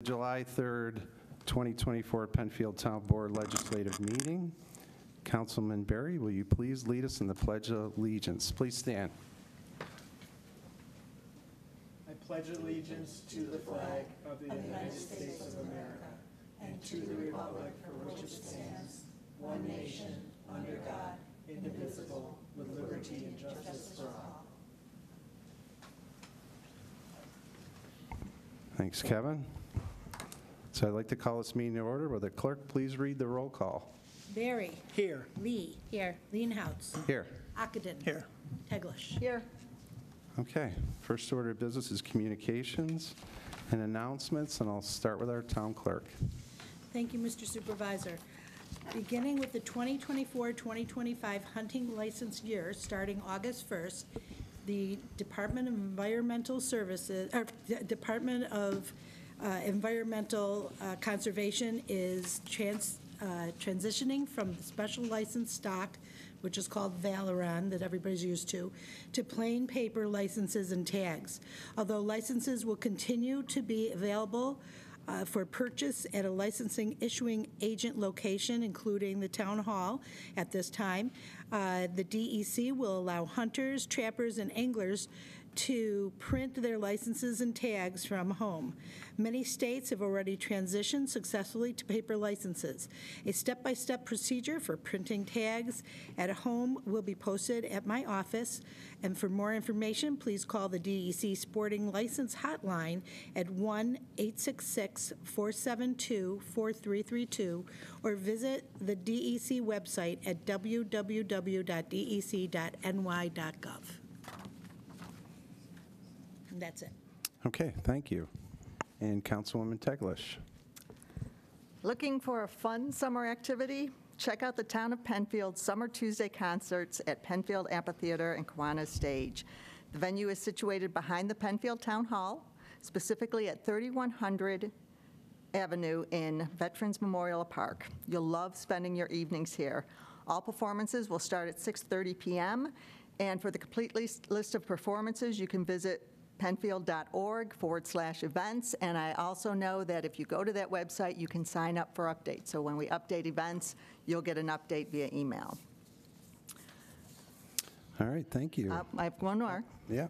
July 3rd, 2024 Penfield Town Board Legislative Meeting. Councilman Berry, will you please lead us in the Pledge of Allegiance? Please stand. I pledge allegiance to the flag of the United States of America and to the republic for which it stands, one nation, under God, indivisible, with liberty and justice for all. Thanks, Kevin. So I'd like to call this meeting to order. Will the clerk please read the roll call? Berry. Here. Lee. Here. Leenhouts. Here. Ockenden. Here. Teglash. Here. Okay. First order of business is communications and announcements, and I'll start with our town clerk. Thank you, Mr. Supervisor. Beginning with the 2024-2025 hunting license year, starting August 1st, the Department of Environmental Services, or Department of Environmental Conservation is transitioning from the special license stock, which is called Valoran, that everybody's used to plain paper licenses and tags. Although licenses will continue to be available for purchase at a licensing issuing agent location, including the town hall at this time, the DEC will allow hunters, trappers, and anglers to print their licenses and tags from home. Many states have already transitioned successfully to paper licenses. A step-by-step procedure for printing tags at home will be posted at my office, and for more information, please call the DEC Sporting License Hotline at 1-866-472-4332 or visit the DEC website at www.dec.ny.gov. And that's it. Okay, thank you. And Councilwoman Teglash. Looking for a fun summer activity? Check out the Town of Penfield Summer Tuesday concerts at Penfield Amphitheater and Kiwanis Stage. The venue is situated behind the Penfield Town Hall, specifically at 3100 Avenue in Veterans Memorial Park. You'll love spending your evenings here. All performances will start at 6:30 p.m., and for the complete list of performances, you can visit penfield.org/events, and I also know that if you go to that website, you can sign up for updates. So when we update events, you'll get an update via email. All right, thank you. I have one more. Yeah.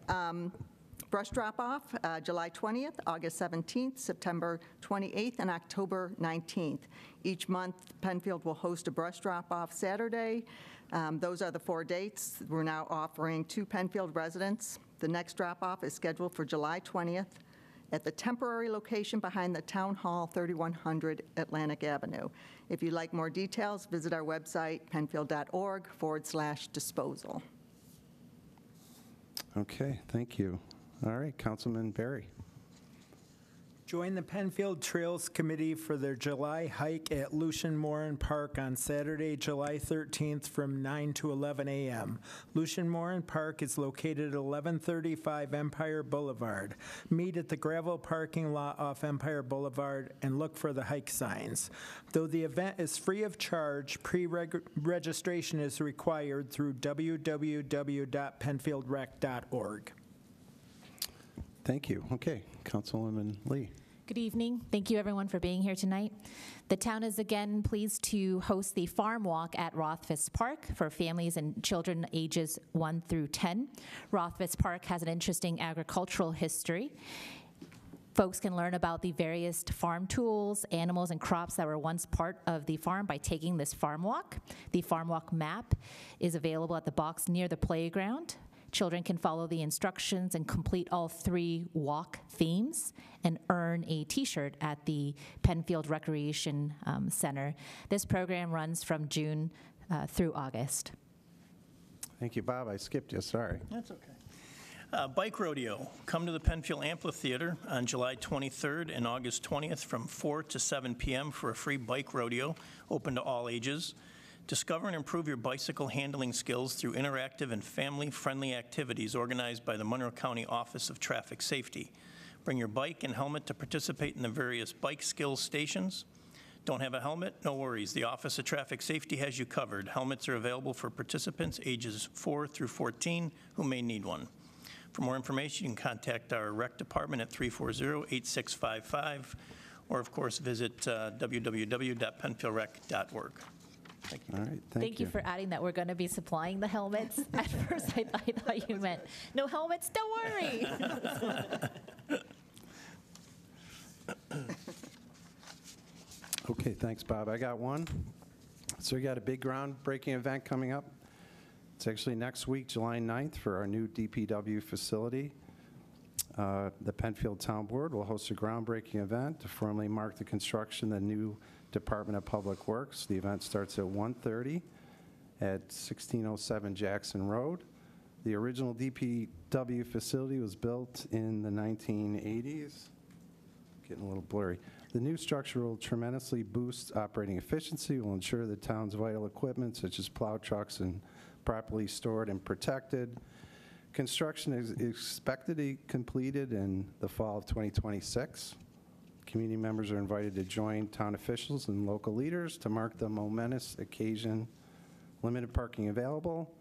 Brush drop-off, July 20th, August 17th, September 28th, and October 19th. Each month, Penfield will host a brush drop-off Saturday. Those are the 4 dates. We're now offering 2 Penfield residents. The next drop-off is scheduled for July 20th at the temporary location behind the Town Hall, 3100 Atlantic Avenue. If you'd like more details, visit our website, penfield.org/disposal. Okay, thank you. All right, Councilman Berry. Join the Penfield Trails Committee for their July hike at Lucian Morin Park on Saturday, July 13th from 9 to 11 a.m. Lucian Morin Park is located at 1135 Empire Boulevard. Meet at the gravel parking lot off Empire Boulevard and look for the hike signs. Though the event is free of charge, pre-registration is required through www.penfieldrec.org. Thank you. Okay, Councilwoman Lee. Good evening. Thank you, everyone, for being here tonight. The town is again pleased to host the Farm Walk at Rothfuss Park for families and children ages 1 through 10. Rothfuss Park has an interesting agricultural history. Folks can learn about the various farm tools, animals, and crops that were once part of the farm by taking this farm walk. The farm walk map is available at the box near the playground. Children can follow the instructions and complete all 3 walk themes and earn a t-shirt at the Penfield Recreation Center. This program runs from June through August. Thank you, Bob. I skipped you, sorry. That's okay. Bike rodeo. Come to the Penfield Amphitheater on July 23rd and August 20th from 4 to 7 p.m. for a free bike rodeo open to all ages. Discover and improve your bicycle handling skills through interactive and family-friendly activities organized by the Monroe County Office of Traffic Safety. Bring your bike and helmet to participate in the various bike skills stations. Don't have a helmet? No worries. The Office of Traffic Safety has you covered. Helmets are available for participants ages 4 through 14 who may need one. For more information, you can contact our rec department at 340-8655 or of course, visit www.penfieldrec.org. Thank you. All right, Thank you for adding that we're going to be supplying the helmets. At first, I thought you meant, no helmets, don't worry. Okay, thanks, Bob. I got one. So we got a big groundbreaking event coming up. It's actually next week, July 9th, for our new DPW facility. The Penfield Town Board will host a groundbreaking event to formally mark the construction of the new Department of Public Works. The event starts at 1:30 at 1607 Jackson Road. The original DPW facility was built in the 1980s. Getting a little blurry. The new structure will tremendously boost operating efficiency, will ensure the town's vital equipment, such as plow trucks, and properly stored and protected. Construction is expected to be completed in the fall of 2026. Community members are invited to join town officials and local leaders to mark the momentous occasion. Limited parking available.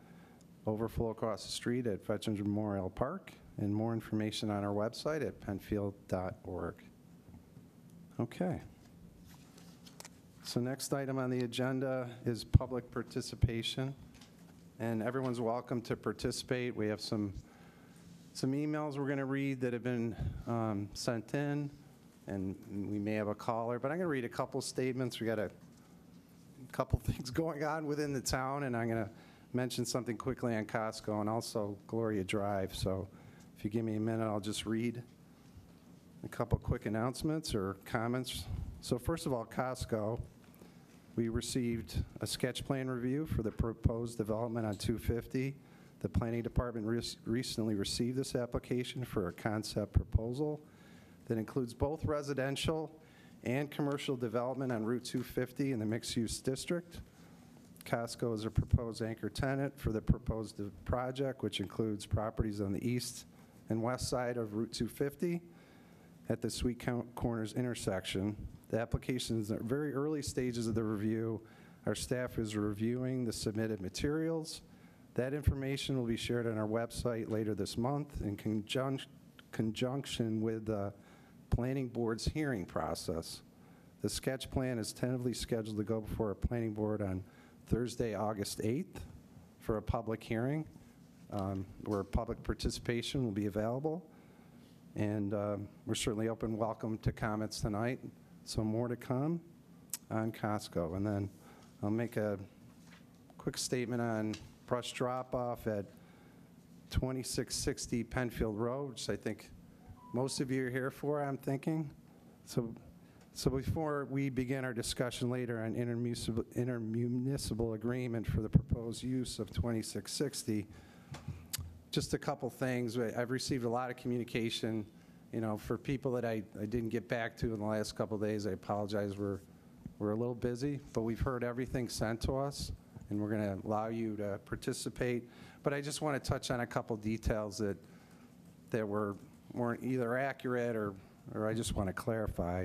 Overflow across the street at Veterans Memorial Park, and more information on our website at penfield.org. Okay. So next item on the agenda is public participation, and everyone's welcome to participate. We have some emails we're going to read that have been sent in, and we may have a caller, but I'm going to read a couple statements. We got a couple things going on within the town, and I'm going to mention something quickly on Costco and also Gloria Drive. So if you give me a minute, I'll just read a couple quick announcements or comments. So first of all, Costco, we received a sketch plan review for the proposed development on 250. The planning department recently received this application for a concept proposal that includes both residential and commercial development on Route 250 in the mixed-use district. Costco is a proposed anchor tenant for the proposed project, which includes properties on the east and west side of Route 250 at the Sweet Corners intersection. The application is in the very early stages of the review. Our staff is reviewing the submitted materials. That information will be shared on our website later this month in conjunction with the Planning Board's hearing process. The sketch plan is tentatively scheduled to go before a planning board on Thursday, August 8th for a public hearing where public participation will be available. And we're certainly welcome to comments tonight. So more to come on Costco. And then I'll make a quick statement on brush drop-off at 2660 Penfield Road, which I think most of you are here for, I'm thinking. So before we begin our discussion later on intermunicipal agreement for the proposed use of 2660, just a couple things. I've received a lot of communication, for people that I didn't get back to in the last couple of days. I apologize. We're a little busy, but we've heard everything sent to us, and we're going to allow you to participate. But I just want to touch on a couple details that weren't either accurate or I just want to clarify.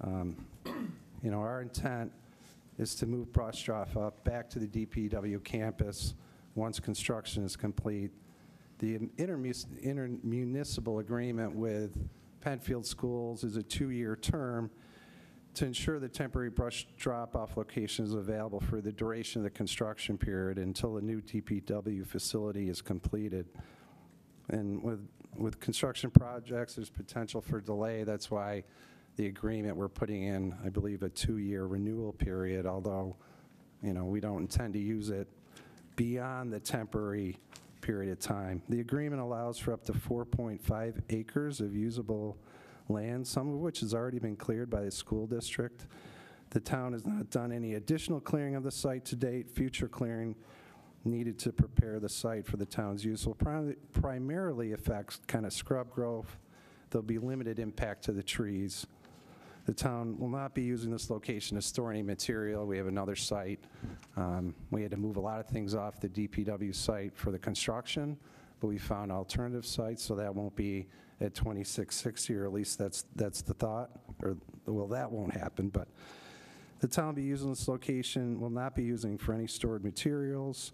Our intent is to move brush drop-off back to the DPW campus once construction is complete. The intermunicipal agreement with Penfield Schools is a 2-year term to ensure the temporary brush drop-off location is available for the duration of the construction period until the new DPW facility is completed. And with construction projects, there's potential for delay. That's why the agreement we're putting in, I believe, a 2-year renewal period, although, we don't intend to use it beyond the temporary period of time. The agreement allows for up to 4.5 acres of usable land, some of which has already been cleared by the school district. The town has not done any additional clearing of the site to date. Future clearing needed to prepare the site for the town's use will primarily affect kind of scrub growth. There'll be limited impact to the trees. The town will not be using this location to store any material. We have another site. We had to move a lot of things off the DPW site for the construction, but we found alternative sites, so that won't be at 2660, or at least that's the thought. Well, that won't happen, but the town will be using this location, will not be using for any stored materials.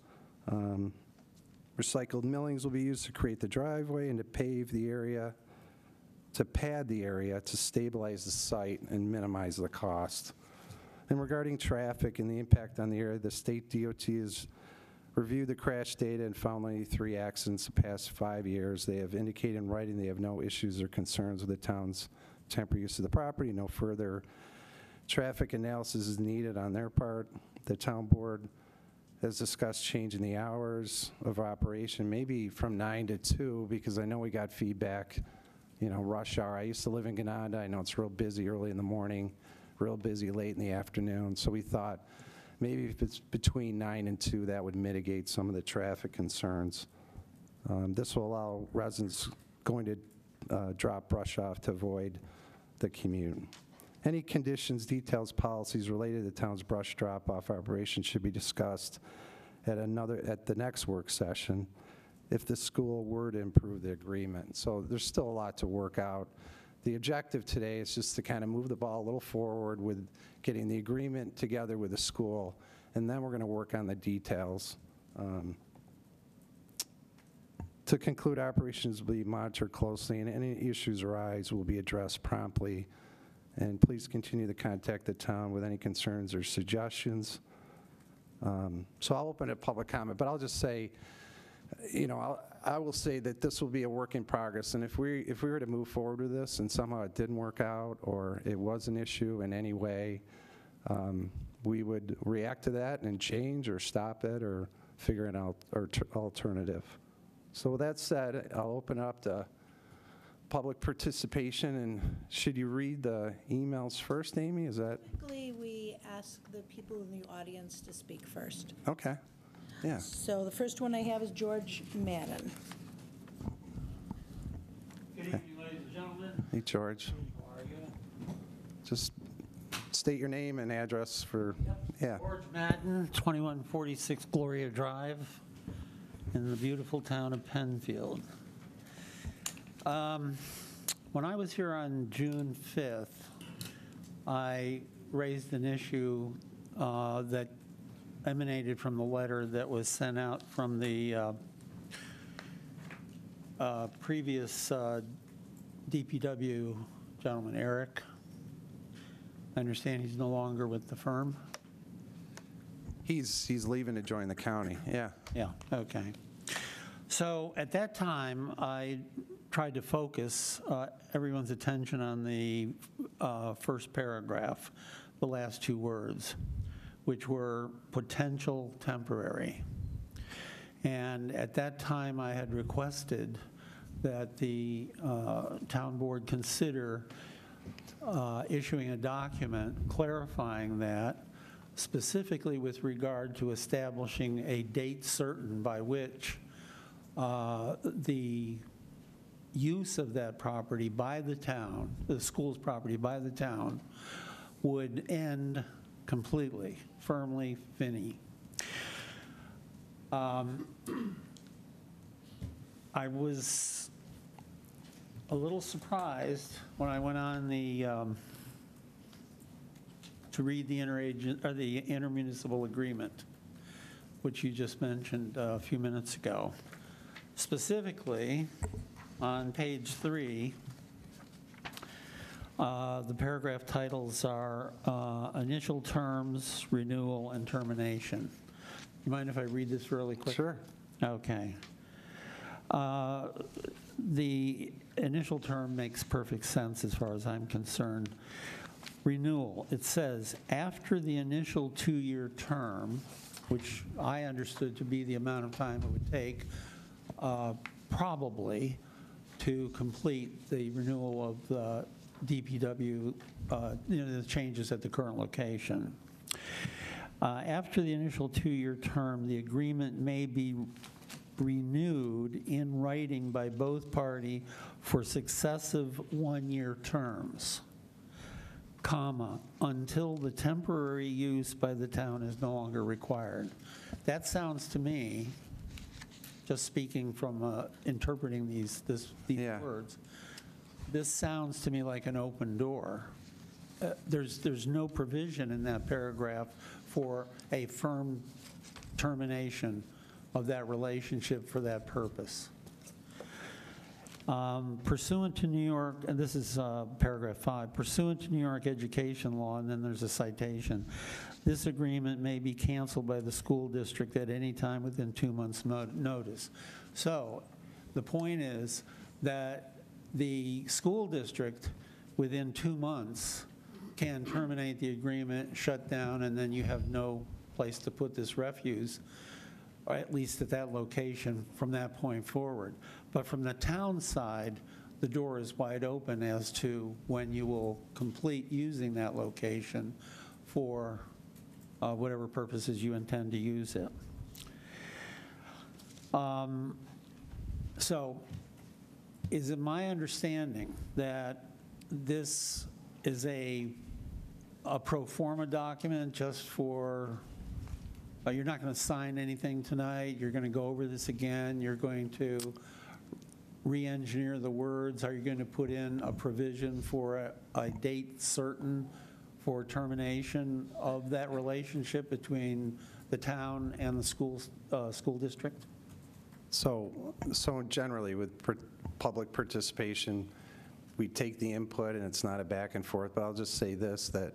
Recycled millings will be used to create the driveway and to pave the area. to pad the area to stabilize the site and minimize the cost. And regarding traffic and the impact on the area, the state DOT has reviewed the crash data and found only 3 accidents the past 5 years. They have indicated in writing they have no issues or concerns with the town's temporary use of the property. No further traffic analysis is needed on their part. The town board has discussed changing the hours of operation, maybe from 9 to 2, because I know we got feedback, rush hour. I used to live in Gananda. I know it's real busy early in the morning, real busy late in the afternoon. So we thought maybe if it's between 9 and 2, that would mitigate some of the traffic concerns. This will allow residents going to drop brush off to avoid the commute. Any conditions, details, policies related to the town's brush drop-off operation should be discussed at the next work session if the school were to improve the agreement. So there's still a lot to work out. The objective today is just to kind of move the ball a little forward with getting the agreement together with the school, and then we're going to work on the details. To conclude, operations will be monitored closely, and any issues arise will be addressed promptly. And please continue to contact the town with any concerns or suggestions. So I'll open up public comment, but I'll just say, I will say that this will be a work in progress, and if we were to move forward with this and somehow it didn't work out or it was an issue in any way, we would react to that and change or stop it or figure an alternative. So with that said, I'll open it up to public participation, and should you read the emails first, Amy? Is that? Typically, we ask the people in the audience to speak first. Okay, yeah. So the first one I have is George Madden. Good evening, ladies and gentlemen. Hey, George. How are you? Just state your name and address for, yeah. George Madden, 2146 Gloria Drive in the beautiful town of Penfield. When I was here on June 5th, I raised an issue that emanated from the letter that was sent out from the previous DPW gentleman, Eric. I understand he's no longer with the firm. He's leaving to join the county, yeah. Yeah, okay. So at that time, I tried to focus everyone's attention on the first paragraph, the last 2 words, which were potential temporary. And at that time, I had requested that the town board consider issuing a document clarifying that, specifically with regard to establishing a date certain by which the use of that property by the town, the school's property by the town, would end completely, firmly, fini. I was a little surprised when I went on the to read the intermunicipal agreement, which you just mentioned a few minutes ago. Specifically, on page 3, the paragraph titles are initial terms, renewal, and termination. You mind if I read this really quick? Sure. Okay. The initial term makes perfect sense as far as I'm concerned. Renewal, it says, after the initial 2-year term, which I understood to be the amount of time it would take probably to complete the renewal of the DPW, the changes at the current location. After the initial 2-year term, the agreement may be renewed in writing by both parties for successive 1-year terms, comma, until the temporary use by the town is no longer required. That sounds to me, just speaking from interpreting these words, this sounds to me like an open door. There's no provision in that paragraph for a firm termination of that relationship for that purpose. Pursuant to New York, and this is paragraph 5, pursuant to New York education law, and then there's a citation, this agreement may be canceled by the school district at any time within 2 months' notice. So the point is that the school district, within 2 months, can terminate the agreement, shut down, and then you have no place to put this refuse, or at least at that location from that point forward. But from the town side, the door is wide open as to when you will complete using that location for whatever purposes you intend to use it. So is it my understanding that this is a pro forma document just for, you're not going to sign anything tonight, you're going to go over this again, you're going to re-engineer the words, are you going to put in a provision for a date certain for termination of that relationship between the town and the school district? So generally, with public participation, we take the input, and it's not a back and forth, but I'll just say this, that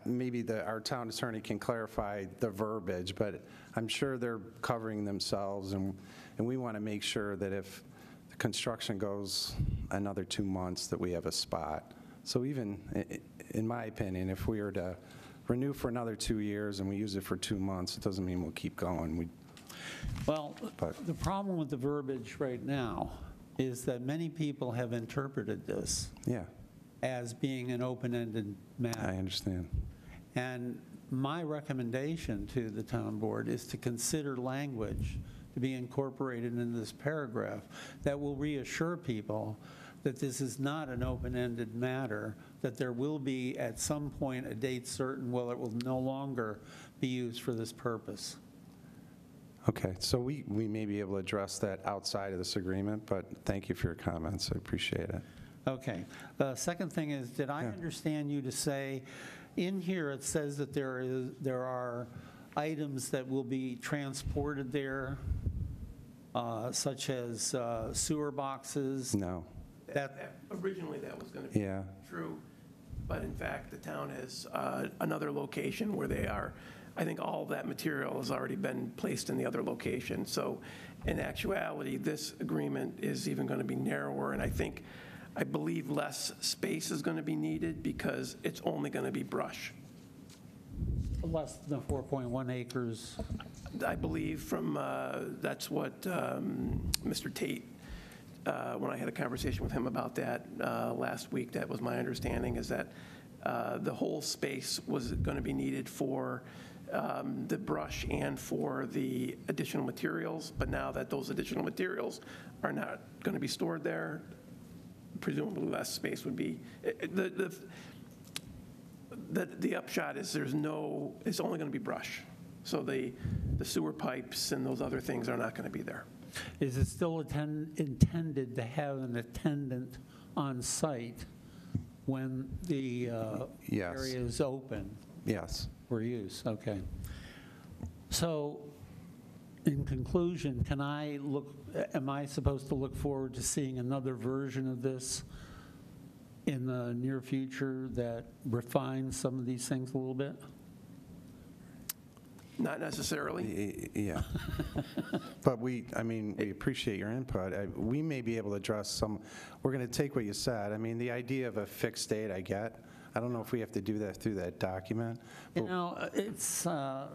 maybe our town attorney can clarify the verbiage, but I'm sure they're covering themselves, and we want to make sure that if the construction goes another 2 months, that we have a spot. So even, in my opinion, if we were to renew for another 2 years and we use it for 2 months, it doesn't mean we'll keep going. Well, the problem with the verbiage right now is that many people have interpreted this as being an open-ended matter. I understand. And my recommendation to the town board is to consider language to be incorporated into this paragraph that will reassure people that this is not an open-ended matter, that there will be at some point a date certain where it will no longer be used for this purpose. Okay, so we may be able to address that outside of this agreement, but thank you for your comments. I appreciate it. Okay. The second thing is, did I understand you to say, in here it says that there are items that will be transported there, such as sewer boxes? No. Originally, that was going to be true, but in fact, the town has another location where they are. I think all of that material has already been placed in the other location. So in actuality, this agreement is even going to be narrower, and I believe less space is going to be needed because it's only going to be brush. Less than 4.1 acres. I believe from, that's what Mr. Tate, when I had a conversation with him about that last week, that was my understanding, is that the whole space was going to be needed for the brush and for the additional materials, but now that those additional materials are not going to be stored there, presumably less space would be. The upshot is it's only going to be brush. So the sewer pipes and those other things are not going to be there. Is it still intended to have an attendant on site when the area is open? Yes. For use, okay. So, in conclusion, am I supposed to look forward to seeing another version of this in the near future that refines some of these things a little bit? Not necessarily. Yeah. But we appreciate your input. We may be able to address some, we're going to take what you said. I mean, the idea of a fixed date, I get. I don't know if we have to do that through that document. You know, it's the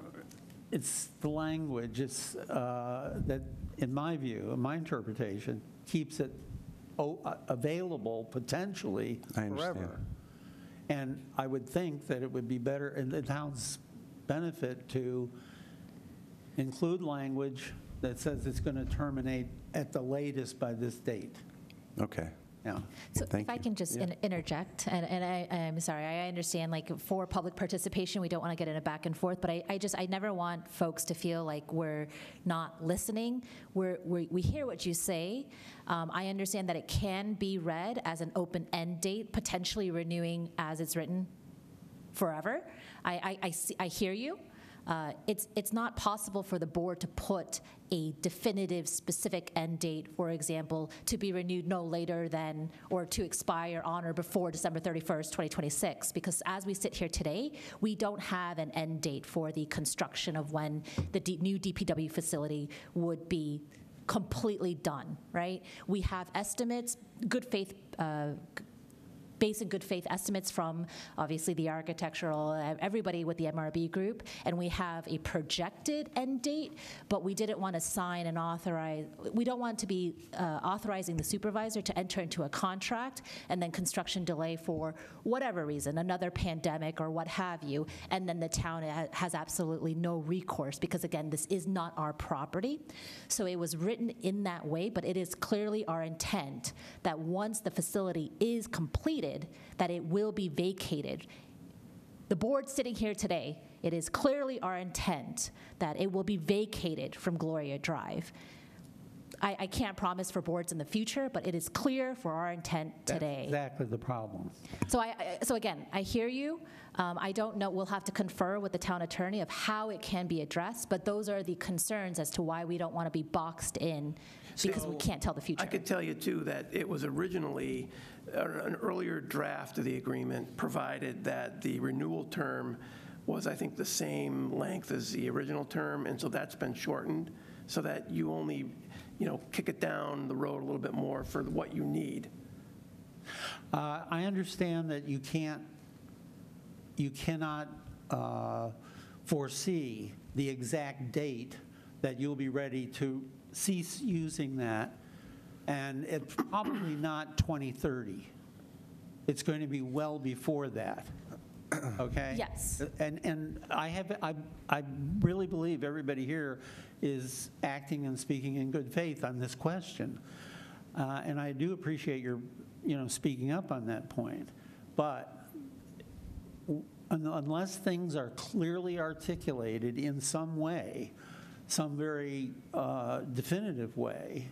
language. It's that, in my view, in my interpretation, keeps it available potentially forever. And I would think that it would be better in the town's benefit to include language that says it's going to terminate at the latest by this date. Okay. Yeah. So if I can just interject, and I'm sorry, I understand, like, for public participation, we don't want to get in a back and forth, but I never want folks to feel like we're not listening. We hear what you say. I understand that it can be read as an open-end date, potentially renewing as it's written forever. I hear you. it's not possible for the board to put a definitive specific end date, for example, to be renewed no later than or to expire on or before December 31st, 2026, because as we sit here today, we don't have an end date for the construction of when the new DPW facility would be completely done, right? We have estimates, good faith, basic good faith estimates from obviously the architectural, everybody with the MRB group, and we have a projected end date, but we didn't want to sign and authorize, we don't want to be authorizing the supervisor to enter into a contract and then construction delay for whatever reason, another pandemic or what have you, and then the town has absolutely no recourse because again, this is not our property. So it was written in that way, but it is clearly our intent that once the facility is completed, that it will be vacated. The board sitting here today, it is clearly our intent that it will be vacated from Gloria Drive. I can't promise for boards in the future, but it is clear for our intent today. That's exactly the problem. So again, I hear you. I don't know, we'll have to confer with the town attorney of how it can be addressed, but those are the concerns as to why we don't want to be boxed in because we can't tell the future. I could tell you, too, that it was originally, an earlier draft of the agreement provided that the renewal term was, I think, the same length as the original term, and so that's been shortened so that you only, kick it down the road a little bit more for what you need. I understand that you cannot foresee the exact date that you'll be ready to cease using that, and it's probably not 2030. It's going to be well before that. Okay? Yes. And I really believe everybody here is acting and speaking in good faith on this question. And I do appreciate your, speaking up on that point. But unless things are clearly articulated in some way, some very definitive way,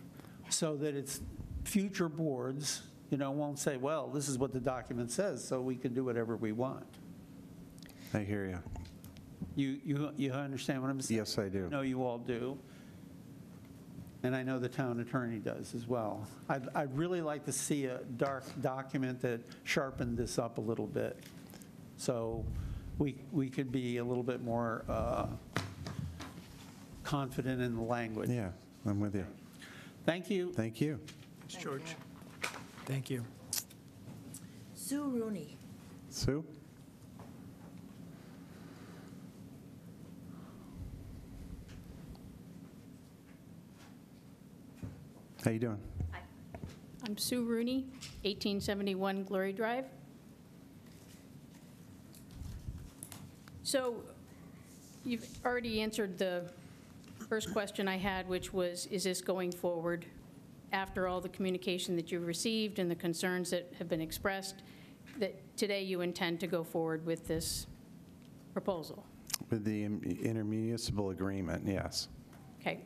so that it's future boards, won't say, well, this is what the document says, so we can do whatever we want. I hear you. You understand what I'm saying? Yes, I do. I know you all do. And I know the town attorney does as well. I'd really like to see a dark document that sharpened this up a little bit, so we could be a little bit more confident in the language. Yeah, I'm with you. Thank you. Thank you. Thanks, George. Thank you. Sue Rooney. Sue? How you doing? Hi. I'm Sue Rooney, 1871 Glory Drive. So you've already answered the first question I had, which was, is this going forward after all the communication that you've received and the concerns that have been expressed, that today you intend to go forward with this proposal? With the intermunicipal agreement, yes. Okay.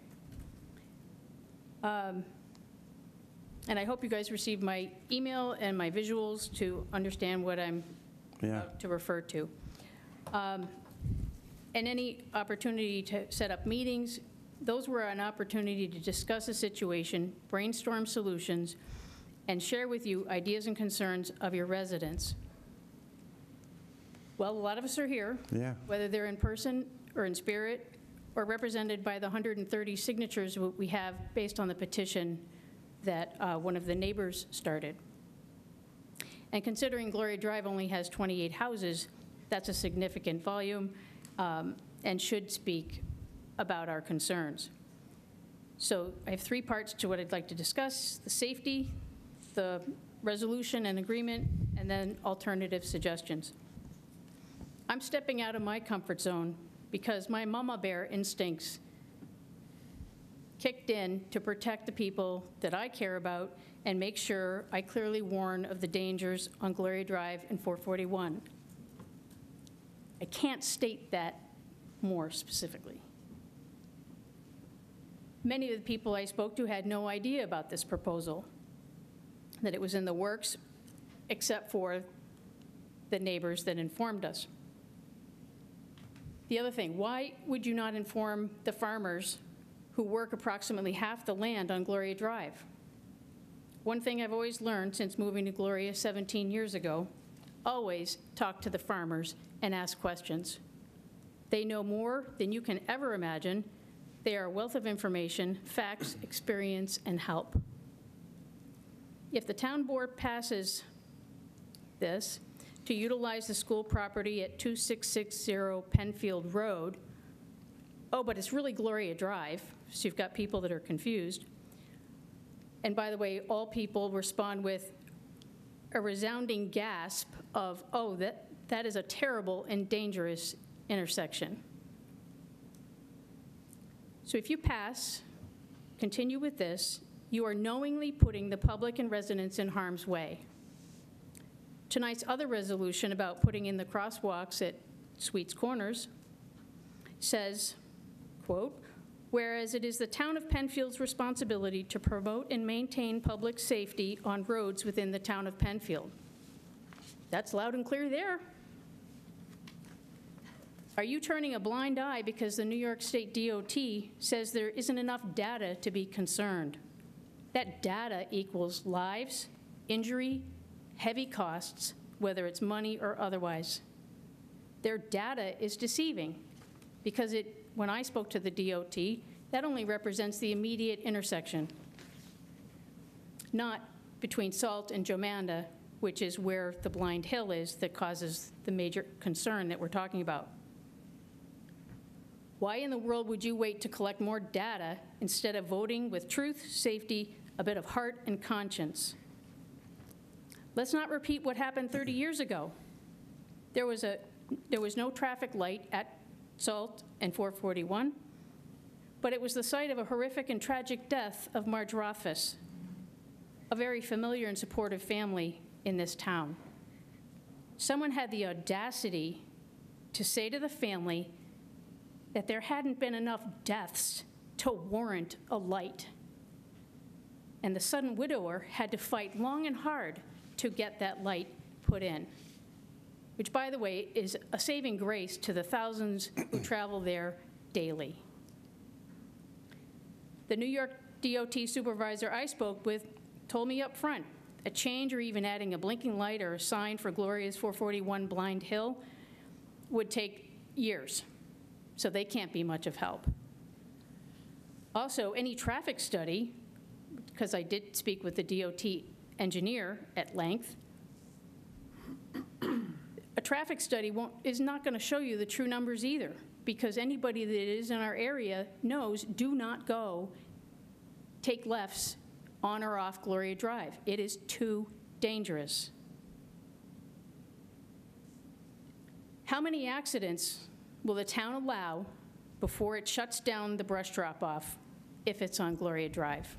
And I hope you guys received my email and my visuals to understand what I'm about to refer to. And any opportunity to set up meetings, those were an opportunity to discuss a situation, brainstorm solutions, and share with you ideas and concerns of your residents. Well, a lot of us are here, whether they're in person or in spirit, or represented by the 130 signatures we have based on the petition that one of the neighbors started. And considering Gloria Drive only has 28 houses, that's a significant volume and should speak about our concerns. So I have three parts to what I'd like to discuss: the safety, the resolution and agreement, and then alternative suggestions. I'm stepping out of my comfort zone because my mama bear instincts kicked in to protect the people that I care about and make sure I clearly warn of the dangers on Gloria Drive and 441. I can't state that more specifically. Many of the people I spoke to had no idea about this proposal, that it was in the works, except for the neighbors that informed us. The other thing, why would you not inform the farmers who work approximately half the land on Gloria Drive? One thing I've always learned since moving to Gloria 17 years ago, always talk to the farmers and ask questions. They know more than you can ever imagine. They are a wealth of information, facts, experience, and help. If the town board passes this, to utilize the school property at 2660 Penfield Road, oh, but it's really Gloria Drive, so you've got people that are confused. And by the way, all people respond with a resounding gasp of, oh, that is a terrible and dangerous intersection. So if you pass, continue with this, you are knowingly putting the public and residents in harm's way. Tonight's other resolution about putting in the crosswalks at Sweets Corners says, quote, whereas it is the town of Penfield's responsibility to promote and maintain public safety on roads within the town of Penfield. That's loud and clear there. Are you turning a blind eye because the New York State DOT says there isn't enough data to be concerned? That data equals lives, injury, heavy costs, whether it's money or otherwise. Their data is deceiving because when I spoke to the DOT, that only represents the immediate intersection, not between Salt and Jomanda, which is where the blind hill is that causes the major concern that we're talking about. Why in the world would you wait to collect more data instead of voting with truth, safety, a bit of heart and conscience? Let's not repeat what happened 30 years ago. There was no traffic light at Salt and 441, but it was the site of a horrific and tragic death of Marge Rothfuss, a very familiar and supportive family in this town. Someone had the audacity to say to the family that there hadn't been enough deaths to warrant a light. And the sudden widower had to fight long and hard to get that light put in, which, by the way, is a saving grace to the thousands who travel there daily. The New York DOT supervisor I spoke with told me up front, a change or even adding a blinking light or a sign for Gloria's 441 Blind Hill would take years, so they can't be much of help. Also, any traffic study, because I did speak with the DOT engineer at length, a traffic study is not going to show you the true numbers either, because anybody that is in our area knows do not go take lefts on or off Gloria Drive. It is too dangerous. How many accidents will the town allow before it shuts down the brush drop-off if it's on Gloria Drive?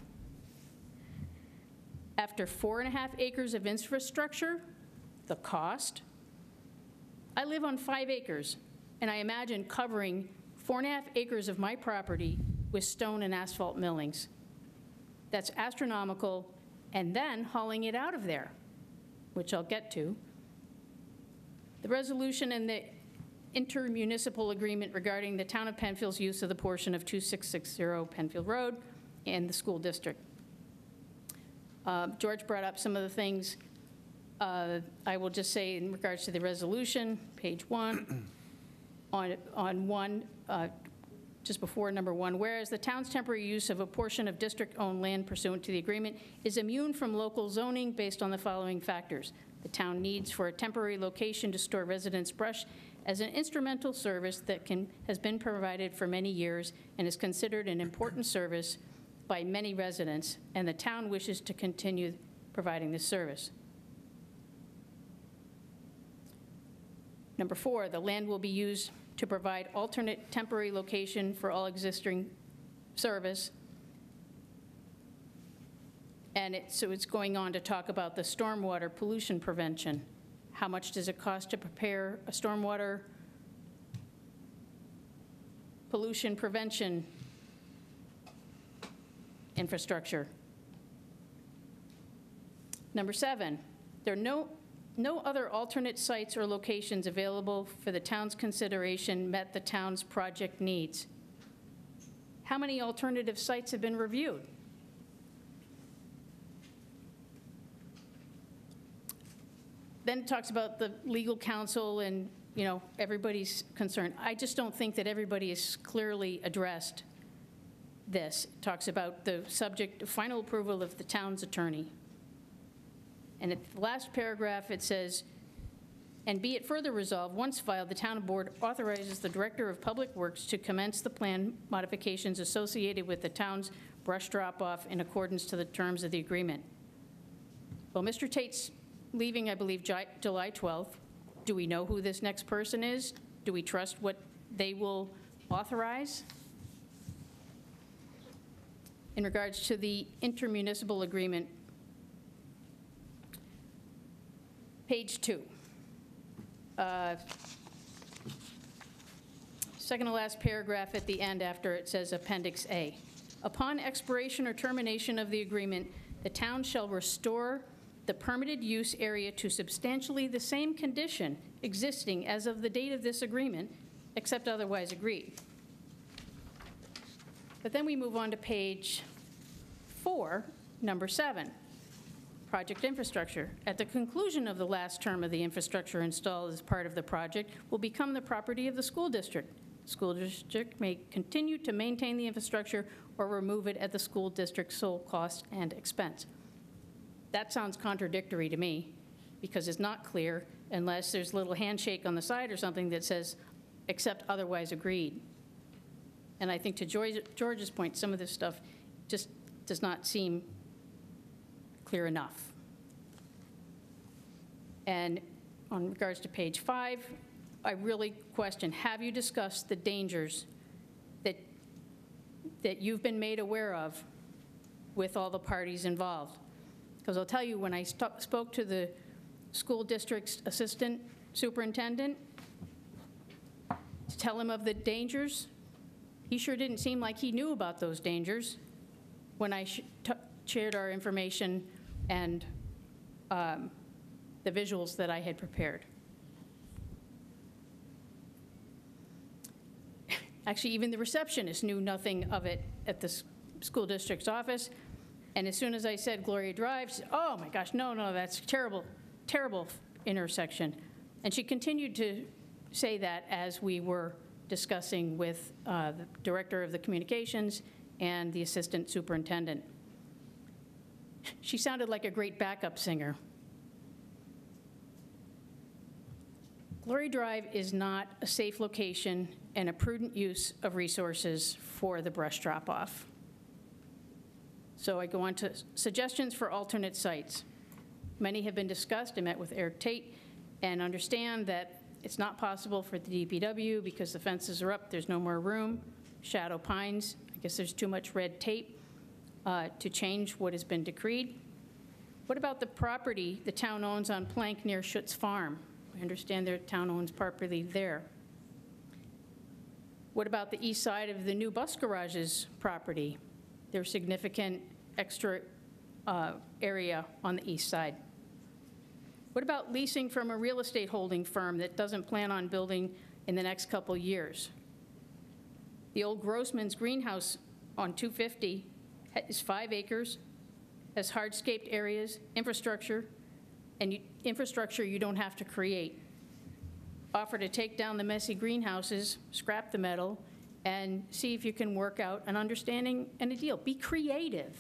After 4.5 acres of infrastructure, the cost, I live on 5 acres, and I imagine covering 4.5 acres of my property with stone and asphalt millings. That's astronomical, and then hauling it out of there, which I'll get to. The resolution and the intermunicipal agreement regarding the town of Penfield's use of the portion of 2660 Penfield Road and the school district. George brought up some of the things. I will just say in regards to the resolution, page 1, on 1, just before number 1, whereas the town's temporary use of a portion of district-owned land pursuant to the agreement is immune from local zoning based on the following factors. The town needs for a temporary location to store residents' brush as an instrumental service that has been provided for many years and is considered an important service by many residents, and the town wishes to continue providing this service. Number 4, the land will be used to provide alternate temporary location for all existing service. And so it's going on to talk about the stormwater pollution prevention. How much does it cost to prepare a stormwater pollution prevention infrastructure? Number 7, there are no No other alternate sites or locations available for the town's consideration met the town's project needs. How many alternative sites have been reviewed? Then it talks about the legal counsel and, you know, everybody's concerned. I just don't think that everybody has clearly addressed this. It talks about the subject of final approval of the town's attorney. And at the last paragraph, it says, and be it further resolved, once filed, the town board authorizes the director of public works to commence the plan modifications associated with the town's brush drop-off in accordance to the terms of the agreement. Well, Mr. Tate's leaving, I believe, July 12th. Do we know who this next person is? Do we trust what they will authorize? In regards to the intermunicipal agreement, page 2. Second to last paragraph at the end after it says Appendix A. Upon expiration or termination of the agreement, the town shall restore the permitted use area to substantially the same condition existing as of the date of this agreement, except otherwise agreed. But then we move on to page 4, number 7. Project infrastructure. At the conclusion of the last term of the infrastructure installed as part of the project will become the property of the school district. The school district may continue to maintain the infrastructure or remove it at the school district's sole cost and expense. That sounds contradictory to me because it's not clear unless there's a little handshake on the side or something that says, except otherwise agreed. And I think to George's point, some of this stuff just does not seem clear enough. And on regards to page 5, I really question, have you discussed the dangers that you've been made aware of with all the parties involved? Because I'll tell you, when I spoke to the school district's assistant superintendent to tell him of the dangers, he sure didn't seem like he knew about those dangers when I shared our information and the visuals that I had prepared. Actually, even the receptionist knew nothing of it at the school district's office. And as soon as I said Gloria Drive, she said, oh my gosh, no, that's terrible, terrible intersection. And she continued to say that as we were discussing with the director of the communications and the assistant superintendent. She sounded like a great backup singer. Glory Drive is not a safe location and a prudent use of resources for the brush drop-off. So I go on to suggestions for alternate sites. Many have been discussed. I met with Eric Tate and understand that it's not possible for the DPW because the fences are up, there's no more room. Shadow Pines, I guess there's too much red tape to change what has been decreed. What about the property the town owns on Plank near Schutz Farm? I understand their town owns property there. What about the east side of the new bus garage's property? There's significant extra area on the east side. What about leasing from a real estate holding firm that doesn't plan on building in the next couple years? The old Grossman's greenhouse on 250 is 5 acres, has hardscaped areas, infrastructure, and infrastructure you don't have to create. Offer to take down the messy greenhouses, scrap the metal, and see if you can work out an understanding and a deal. Be creative.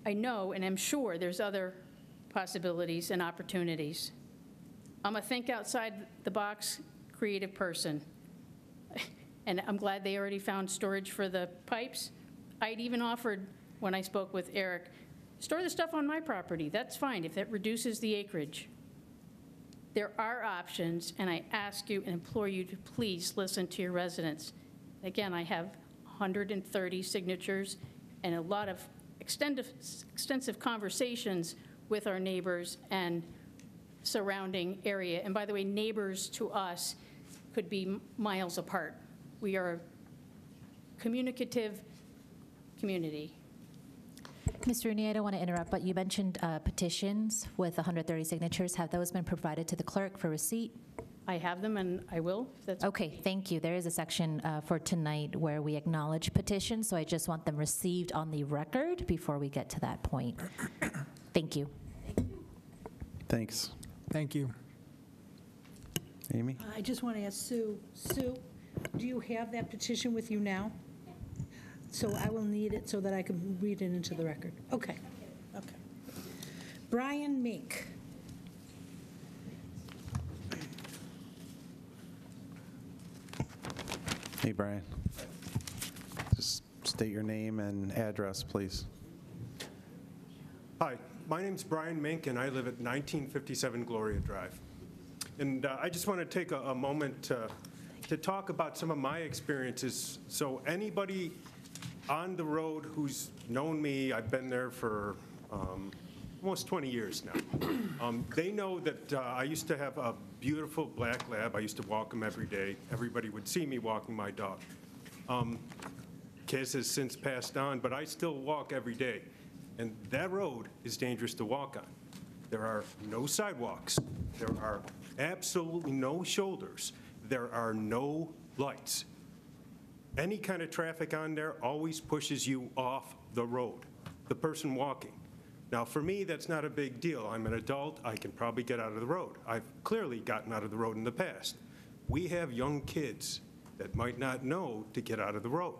I know and I'm sure there's other possibilities and opportunities. I'm a think outside the box creative person. And I'm glad they already found storage for the pipes. I'd even offered, when I spoke with Eric, store the stuff on my property. That's fine if that reduces the acreage. There are options, and I ask you and implore you to please listen to your residents. Again, I have 130 signatures and a lot of extensive conversations with our neighbors and surrounding area. And by the way, neighbors to us could be miles apart. We are a communicative community. Mr. Rooney, I don't want to interrupt, but you mentioned petitions with 130 signatures. Have those been provided to the clerk for receipt? I have them, and I will. If that's Okay, thank you. There is a section for tonight where we acknowledge petitions, so I just want them received on the record before we get to that point. Thank you. Thanks. Thank you. Amy? I just want to ask Sue. Sue, do you have that petition with you now? So I will need it so that I can read it into the record. Okay, okay. Brian Mink. Hey, Brian. Just state your name and address, please. Hi, my name's Brian Mink, and I live at 1957 Gloria Drive. And I just want to take a moment to talk about some of my experiences. So anybody on the road who's known me, I've been there for almost 20 years now. They know that I used to have a beautiful black lab. I used to walk him every day. Everybody would see me walking my dog. Kiz has since passed on, but I still walk every day. And that road is dangerous to walk on. There are no sidewalks. There are absolutely no shoulders. There are no lights. Any kind of traffic on there always pushes you off the road, the person walking. Now, for me, that's not a big deal. I'm an adult. I can probably get out of the road. I've clearly gotten out of the road in the past. We have young kids that might not know to get out of the road.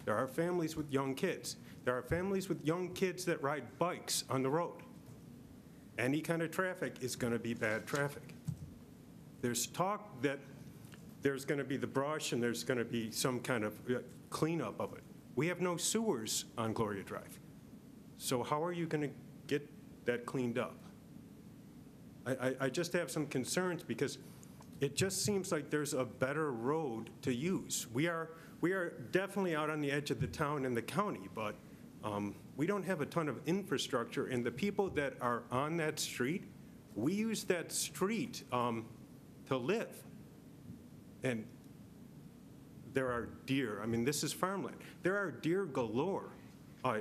There are families with young kids. There are families with young kids that ride bikes on the road. Any kind of traffic is going to be bad traffic. There's talk that there's going to be the brush and there's going to be some kind of cleanup of it. We have no sewers on Gloria Drive. So how are you going to get that cleaned up? I just have some concerns because it just seems like there's a better road to use. We are definitely out on the edge of the town and the county, but we don't have a ton of infrastructure, and the people that are on that street, we use that street to live. And there are deer. I mean, this is farmland. There are deer galore.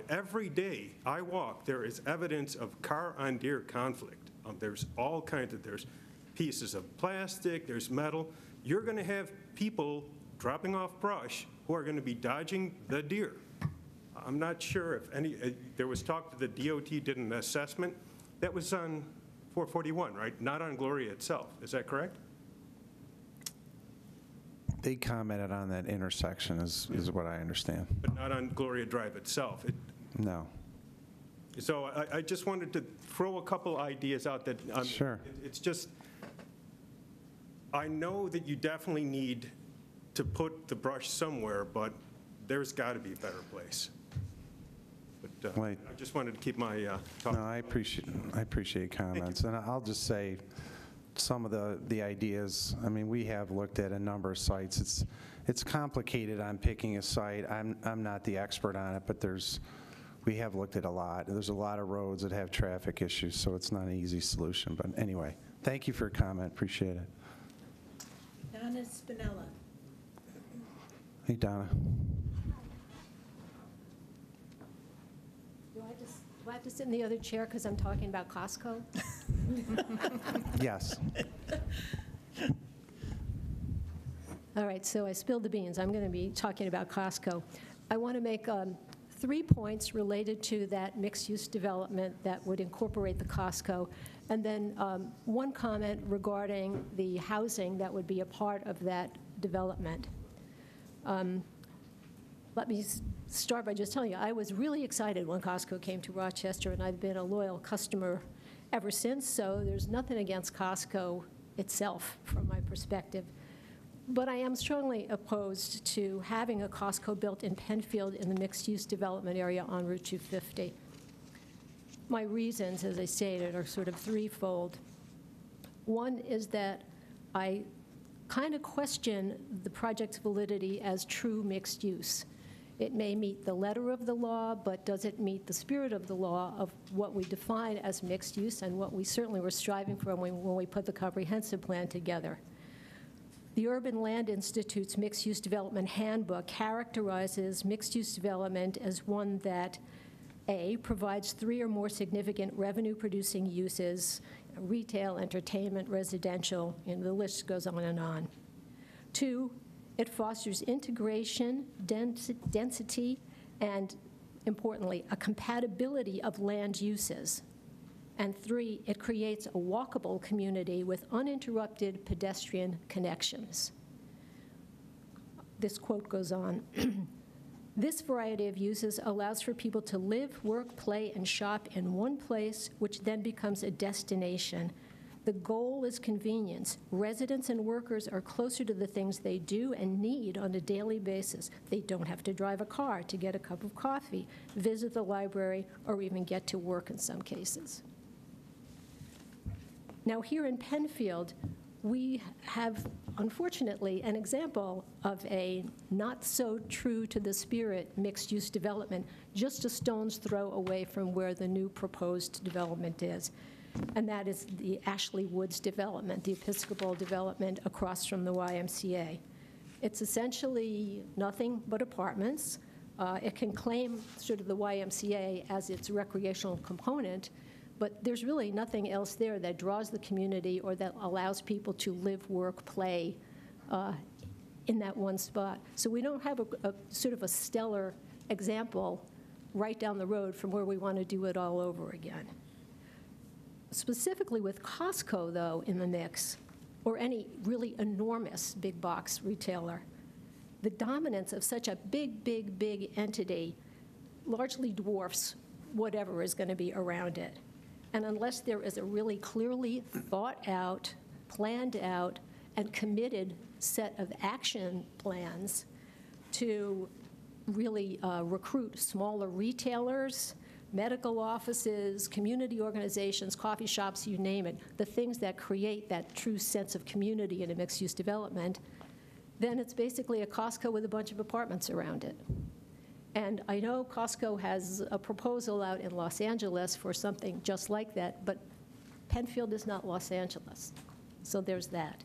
Every day I walk, there is evidence of car-on-deer conflict. There's all kinds of, there's pieces of plastic, there's metal. You're going to have people dropping off brush who are going to be dodging the deer. I'm not sure if any, there was talk that the DOT did an assessment. That was on 441, right? Not on Gloria itself. Is that correct? They commented on that intersection is what I understand. But not on Gloria Drive itself. No. So I just wanted to throw a couple ideas out that Sure. It's just, I know that you definitely need to put the brush somewhere, but there's got to be a better place. But Wait. I just wanted to keep my talk. No, I appreciate comments. And I'll just say some of the ideas, I mean, we have looked at a number of sites. It's complicated on picking a site. I'm not the expert on it, but we have looked at a lot. There's a lot of roads that have traffic issues, so it's not an easy solution. But anyway, thank you for your comment. Appreciate it. Donna Spinella. Hey, Donna. Do I have to sit in the other chair because I'm talking about Costco? Yes. All right, so I spilled the beans. I'm going to be talking about Costco. I want to make 3 points related to that mixed-use development that would incorporate the Costco, and then one comment regarding the housing that would be a part of that development. Let me start by just telling you, I was really excited when Costco came to Rochester, and I've been a loyal customer ever since, so there's nothing against Costco itself from my perspective. But I am strongly opposed to having a Costco built in Penfield in the mixed-use development area on Route 250. My reasons, as I stated, are sort of threefold. One is that I kind of question the project's validity as true mixed use. It may meet the letter of the law, but does it meet the spirit of the law of what we define as mixed use and what we certainly were striving for when we put the comprehensive plan together? The Urban Land Institute's Mixed-Use Development Handbook characterizes mixed-use development as one that A, provides 3 or more significant revenue-producing uses, retail, entertainment, residential, and the list goes on and on. 2, it fosters integration, density, and, importantly, a compatibility of land uses. And 3, it creates a walkable community with uninterrupted pedestrian connections. This quote goes on. This variety of uses allows for people to live, work, play, and shop in one place, which then becomes a destination. The goal is convenience. Residents and workers are closer to the things they do and need on a daily basis. They don't have to drive a car to get a cup of coffee, visit the library, or even get to work in some cases. Now, here in Penfield, we have, unfortunately, an example of a not so true to the spirit mixed-use development, just a stone's throw away from where the new proposed development is. And that is the Ashley Woods development, the Episcopal development across from the YMCA. It's essentially nothing but apartments. It can claim sort of the YMCA as its recreational component, but there's really nothing else there that draws the community or that allows people to live, work, play in that one spot. So we don't have a sort of a stellar example right down the road from where we want to do it all over again. Specifically with Costco, though, in the mix, or any really enormous big box retailer, the dominance of such a big, big, big entity largely dwarfs whatever is going to be around it. And unless there is a really clearly thought out, planned out, and committed set of action plans to really recruit smaller retailers, medical offices, community organizations, coffee shops, you name it, the things that create that true sense of community in a mixed-use development, then it's basically a Costco with a bunch of apartments around it. And I know Costco has a proposal out in Los Angeles for something just like that, but Penfield is not Los Angeles. So there's that.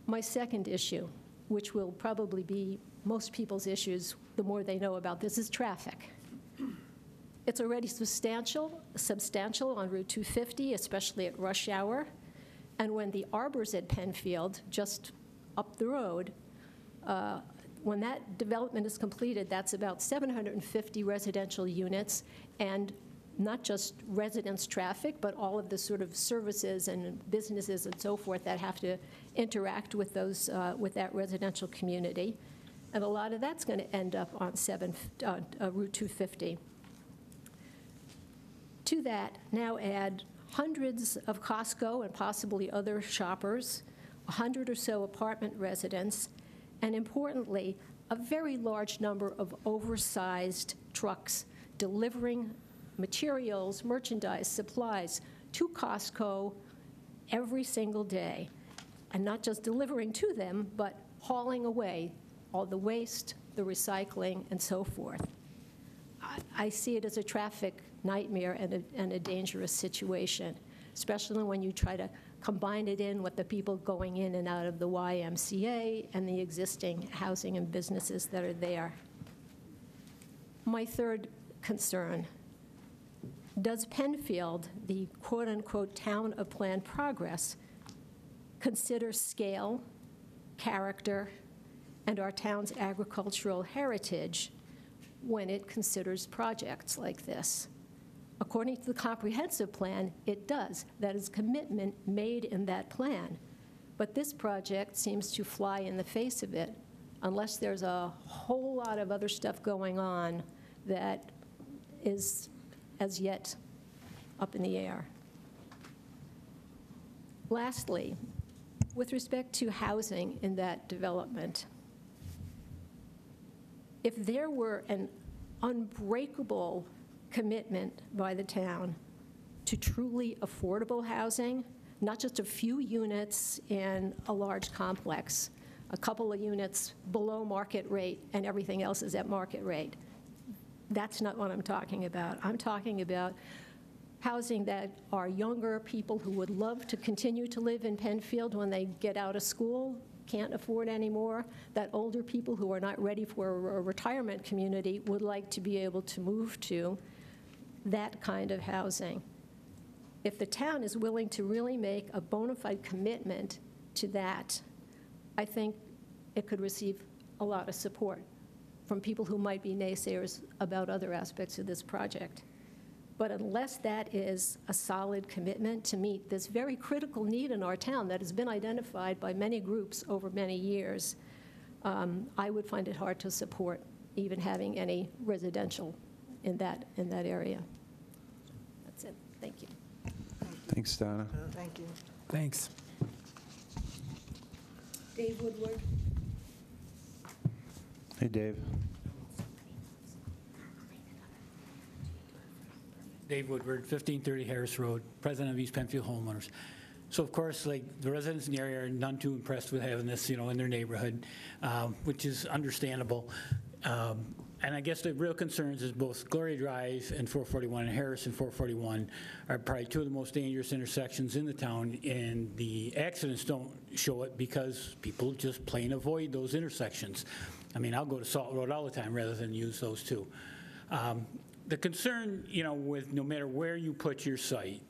My second issue, which will probably be most people's issues the more they know about this, is traffic. It's already substantial on Route 250, especially at rush hour. And when the Arbor's at Penfield, just up the road, when that development is completed, that's about 750 residential units, and not just residence traffic, but all of the sort of services and businesses and so forth that have to interact with those, with that residential community. And a lot of that's going to end up on Route 250. To that, now add hundreds of Costco and possibly other shoppers, 100 or so apartment residents, and importantly, a very large number of oversized trucks delivering materials, merchandise, supplies to Costco every single day. And not just delivering to them, but hauling away all the waste, the recycling, and so forth. I see it as a traffic nightmare and a dangerous situation, especially when you try to combine it in with the people going in and out of the YMCA and the existing housing and businesses that are there. My third concern, does Penfield, the quote-unquote town of planned progress, consider scale, character, and our town's agricultural heritage when it considers projects like this? According to the comprehensive plan, it does. That is a commitment made in that plan. But this project seems to fly in the face of it unless there's a whole lot of other stuff going on that is as yet up in the air. Lastly, with respect to housing in that development, if there were an unbreakable commitment by the town to truly affordable housing, not just a few units in a large complex, a couple of units below market rate and everything else is at market rate. That's not what I'm talking about. I'm talking about housing that are younger people who would love to continue to live in Penfield when they get out of school, can't afford anymore, that older people who are not ready for a retirement community would like to be able to move to, that kind of housing. If the town is willing to really make a bona fide commitment to that, I think it could receive a lot of support from people who might be naysayers about other aspects of this project. But unless that is a solid commitment to meet this very critical need in our town that has been identified by many groups over many years, I would find it hard to support even having any residential in that area. That's it. Thank you. Thanks, Donna. Thank you. Thanks. Dave Woodward. Hey, Dave. Dave Woodward, 1530 Harris Road, president of East Penfield Homeowners. So of course, like the residents in the area are none too impressed with having this, in their neighborhood, which is understandable. And I guess the real concerns is both Gloria Drive and 441 and Harris and 441 are probably two of the most dangerous intersections in the town, and the accidents don't show it because people just plain avoid those intersections. I mean, I'll go to Salt Road all the time rather than use those two. The concern, with no matter where you put your site,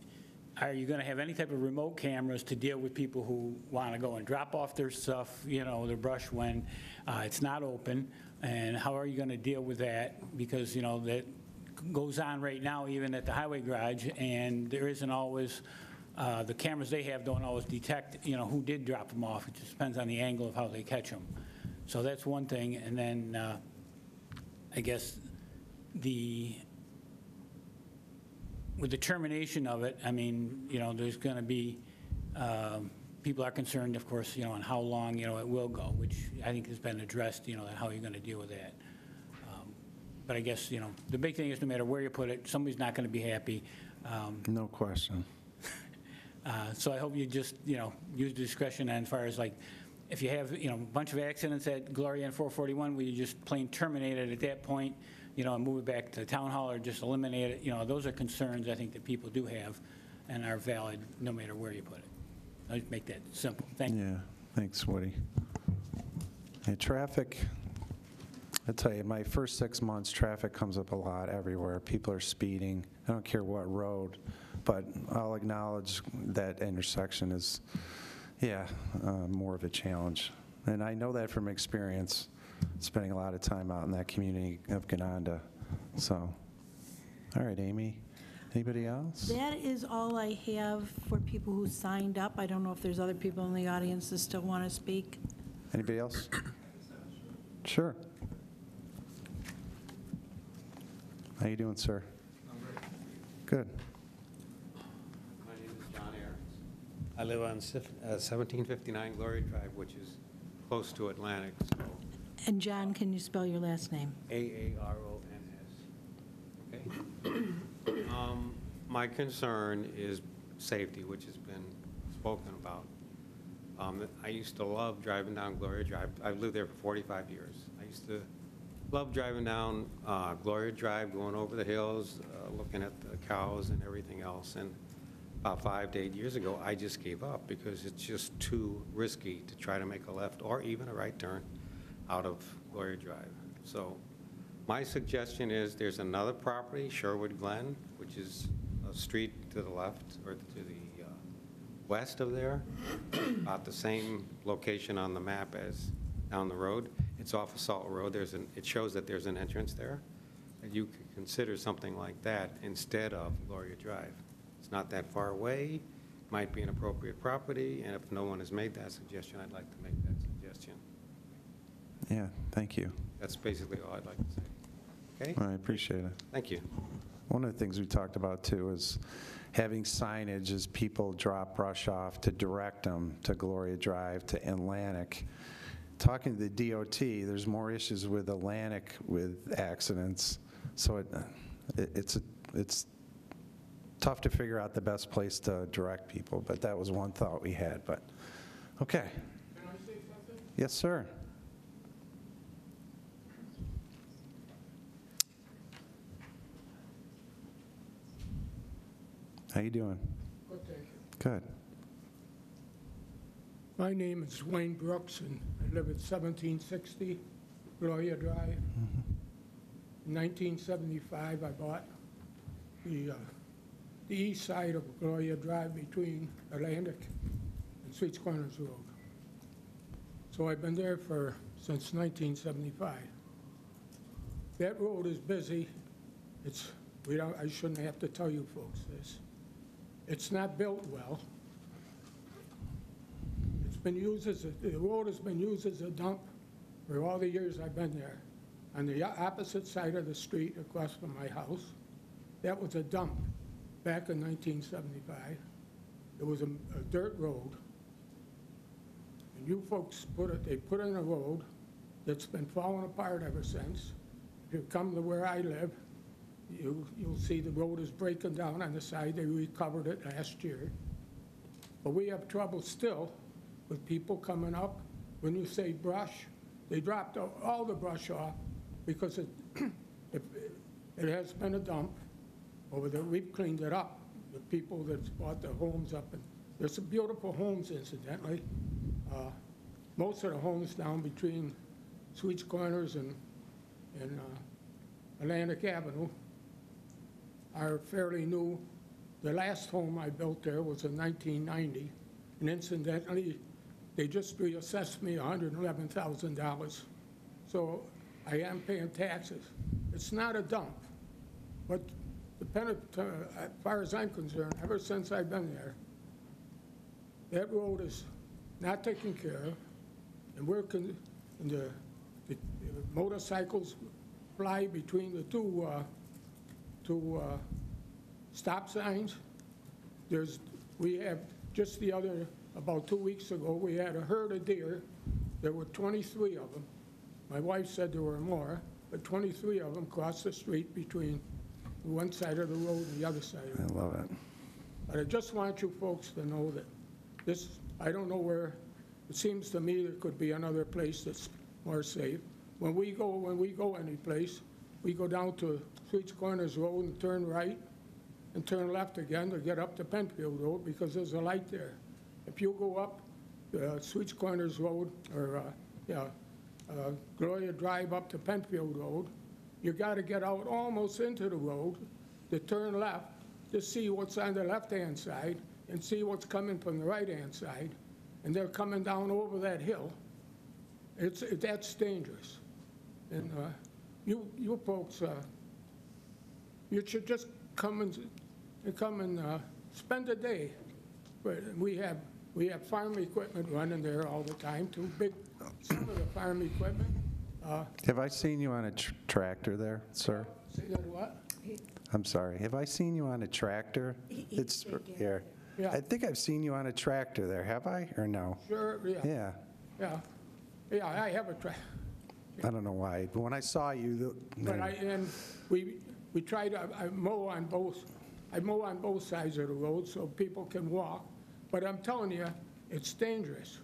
are you going to have any type of remote cameras to deal with people who want to go and drop off their stuff, their brush when it's not open? And how are you going to deal with that? Because, that goes on right now even at the highway garage, and there isn't always, the cameras they have don't always detect, who did drop them off. It just depends on the angle of how they catch them. So that's one thing. And then I guess with the termination of it, I mean, there's going to be, people are concerned, of course, on how long, it will go, which I think has been addressed, how you're going to deal with that. But I guess, the big thing is no matter where you put it, somebody's not going to be happy. No question. So I hope you just, use discretion as far as like, if you have, a bunch of accidents at Gloria and 441, will you just plain terminate it at that point, and move it back to the town hall or just eliminate it? Those are concerns I think that people do have and are valid no matter where you put it. I'll just make that simple. Thank you. Yeah, thanks, Woody. Hey, traffic, I tell you, my first 6 months, traffic comes up a lot everywhere. People are speeding. I don't care what road, but I'll acknowledge that intersection is, more of a challenge. And I know that from experience, spending a lot of time out in that community of Gananda. So, all right, Amy. Anybody else? That is all I have for people who signed up. I don't know if there's other people in the audience that still want to speak. Anybody else? Sure. How you doing, sir? I'm great. Good. My name is John Aarons. I live on 1759 Glory Drive, which is close to Atlantic. So And John, can you spell your last name? Aarons. Okay. My concern is safety, which has been spoken about. I used to love driving down Gloria Drive. I've lived there for 45 years. I used to love driving down Gloria Drive, going over the hills, looking at the cows and everything else. And about 5 to 8 years ago, I just gave up because it's just too risky to try to make a left or even a right turn out of Gloria Drive. So my suggestion is there's another property, Sherwood Glen, which is a street to the left or to the west of there, about the same location on the map as down the road. It's off of Salt Road. It shows that there's an entrance there. And you could consider something like that instead of Gloria Drive. It's not that far away, might be an appropriate property, and if no one has made that suggestion, I'd like to make that suggestion. Yeah, thank you. That's basically all I'd like to say. Okay? I appreciate it. Thank you. One of the things we talked about, too, is having signage as people drop brush off to direct them to Gloria Drive, to Atlantic. Talking to the DOT, there's more issues with Atlantic with accidents, so it's tough to figure out the best place to direct people, but that was one thought we had. But okay. Can I say something? Yes, sir. How you doing? Good, thank you. Good. My name is Wayne Brooks, and I live at 1760 Gloria Drive. In 1975, I bought the east side of Gloria Drive between Atlantic and Sweets Corners Road. So I've been there since 1975. That road is busy. I shouldn't have to tell you folks this. It's not built well. The road has been used as a dump for all the years I've been there. On the opposite side of the street across from my house, that was a dump back in 1975. It was a dirt road. And you folks they put in a road that's been falling apart ever since. If you come to where I live, you'll see the road is breaking down on the side. They recovered it last year. But we have trouble still with people coming up. When you say brush, they dropped all the brush off because it has been a dump over there. We've cleaned it up. The people that bought the homes up, and there's some beautiful homes, incidentally. Most of the homes down between Sweets Corners and Atlantic Avenue are fairly new. The last home I built there was in 1990, and incidentally, they just reassessed me $111,000. So I am paying taxes. It's not a dump, but as far as I'm concerned, ever since I've been there, that road is not taken care of, and the motorcycles fly between the two stop signs. We have just about 2 weeks ago, we had a herd of deer. There were 23 of them. My wife said there were more, but 23 of them crossed the street between one side of the road and the other side of the road. I love it. But I just want you folks to know that I don't know where, it seems to me there could be another place that's more safe. When we go any place, we go down to Sweets Corners Road and turn right and turn left again to get up to Penfield Road because there's a light there. If you go up Sweets Corners Road or Gloria Drive up to Penfield Road, you got to get out almost into the road to turn left to see what's on the left-hand side and see what's coming from the right-hand side. And they're coming down over that hill. That's dangerous. And you folks, you should just come and spend a day. But we have farm equipment running there all the time, some of the farm equipment. Have I seen you on a tractor there, sir? Say that what? I'm sorry. Have I seen you on a tractor? It's here. Yeah. I think I've seen you on a tractor there. Have I or no? Sure, yeah. Yeah. Yeah, I have a tractor. I don't know why, but when I saw you, But we try to, I mow on both sides of the road so people can walk. But I'm telling you, it's dangerous.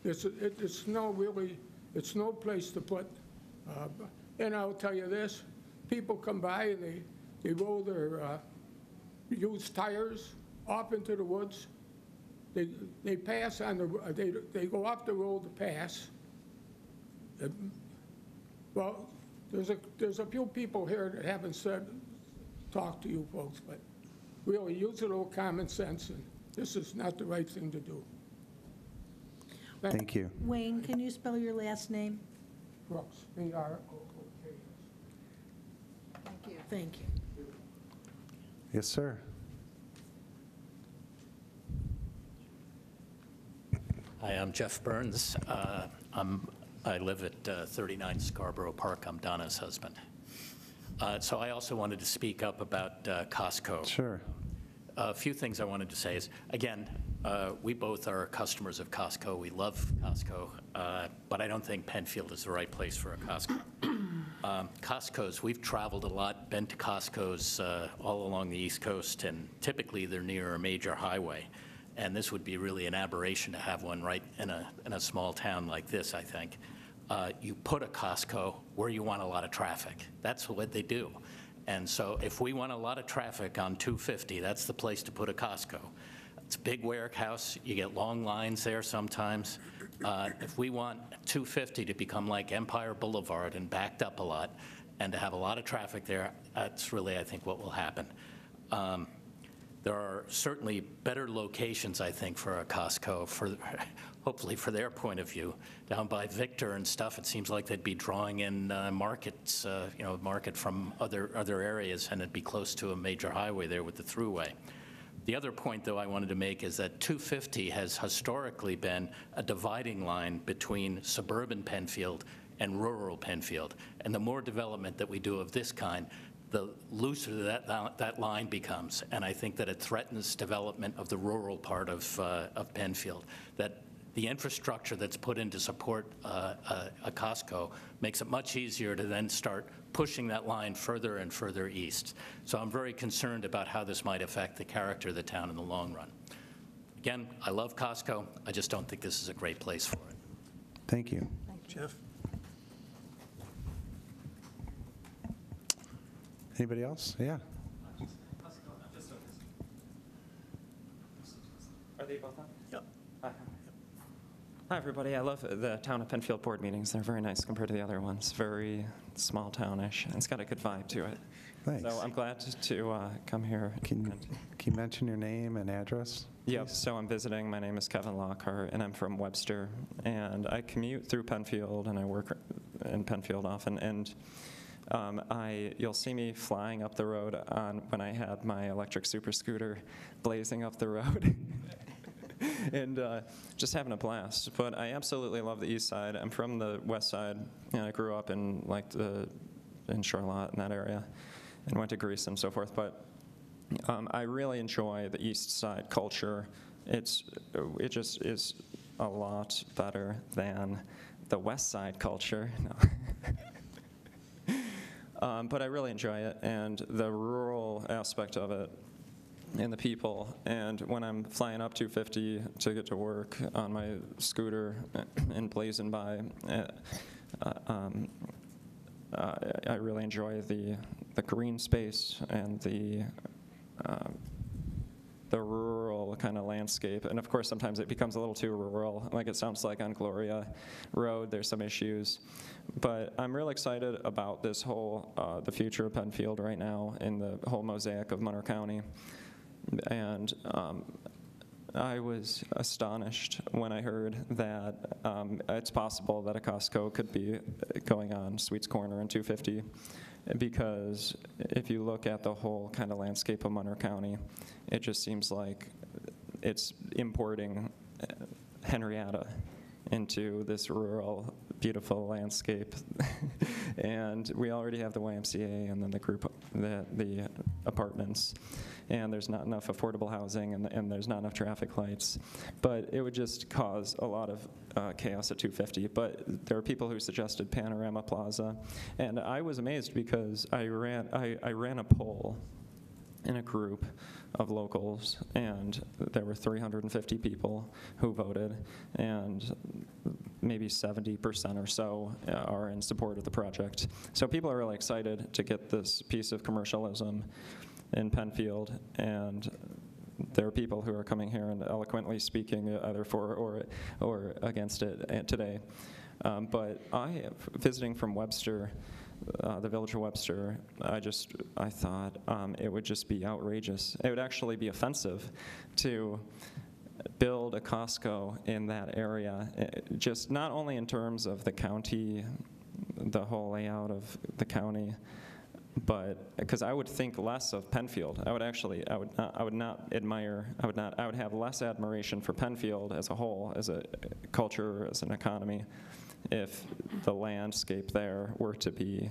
It's no place to put. And I'll tell you this, people come by and they roll their used tires off into the woods. They pass on they go off the road to pass. Well, there's a few people here that haven't talked to you folks, but really use a little common sense, and this is not the right thing to do. Thank you. Wayne, can you spell your last name? Crooks, B-R-O-O-K-S. Thank you. Thank you. Yes, sir. Hi, I'm Jeff Burns. I live at 39 Scarborough Park. I'm Donna's husband. So I also wanted to speak up about Costco. Sure. A few things I wanted to say is, again, we both are customers of Costco. We love Costco, but I don't think Penfield is the right place for a Costco. Costco's, we've traveled a lot, been to Costco's all along the East Coast, and typically they're near a major highway. And this would be really an aberration to have one right in a small town like this, I think. You put a Costco where you want a lot of traffic. That's what they do. And so if we want a lot of traffic on 250, that's the place to put a Costco. It's a big warehouse. You get long lines there sometimes. If we want 250 to become like Empire Boulevard and backed up a lot, and to have a lot of traffic there, that's really, I think, what will happen. There are certainly better locations, I think, for a Costco, hopefully for their point of view. Down by Victor and stuff, it seems like they'd be drawing in markets, market from other areas, and it'd be close to a major highway there with the thruway. The other point, though, I wanted to make is that 250 has historically been a dividing line between suburban Penfield and rural Penfield. And the more development that we do of this kind, the looser that line becomes. And I think that it threatens development of the rural part of Penfield. That the infrastructure that's put in to support a Costco makes it much easier to then start pushing that line further and further east. So I'm very concerned about how this might affect the character of the town in the long run. Again, I love Costco. I just don't think this is a great place for it. Thank you. Jeff? Anybody else? Yeah. Are they both on? Yep. Hi, everybody. I love the Town of Penfield board meetings. They're very nice compared to the other ones. Very small townish, and it's got a good vibe to it. Thanks. So I'm glad to come here. Can you mention your name and address? Yep. So I'm visiting. My name is Kevin Lockhart, and I'm from Webster. And I commute through Penfield, and I work in Penfield often. And you'll see me flying up the road when I had my electric super scooter blazing up the road. And just having a blast. But I absolutely love the east side. I'm from the west side, and I grew up in in Charlotte, in that area, and went to Greece and so forth. But I really enjoy the east side culture. It just is a lot better than the west side culture. No. But I really enjoy it, and the rural aspect of it, and the people. And when I'm flying up 250 to get to work on my scooter and blazing by, I really enjoy the green space and the rural kind of landscape. And of course, sometimes it becomes a little too rural, like it sounds like on Gloria Road. There's some issues. But I'm real excited about this whole, the future of Penfield right now in the whole mosaic of Monroe County. And I was astonished when I heard that it's possible that a Costco could be going on Sweets Corner and 250, because if you look at the whole kind of landscape of Monroe County, it just seems like it's importing Henrietta into this rural, beautiful landscape. And we already have the YMCA and then the group, the apartments, and there's not enough affordable housing, and there's not enough traffic lights. But it would just cause a lot of chaos at 250. But there are people who suggested Panorama Plaza, and I was amazed because I ran a poll in a group of locals, and there were 350 people who voted, and maybe 70% or so are in support of the project. So people are really excited to get this piece of commercialism in Penfield, and there are people who are coming here and eloquently speaking either for or against it today. But visiting from Webster, the village of Webster, I thought it would just be outrageous. It would actually be offensive to build a Costco in that area, just not only in terms of the county, the whole layout of the county, but because I would think less of Penfield. I would have less admiration for Penfield as a whole, as a culture, as an economy, if the landscape there were to be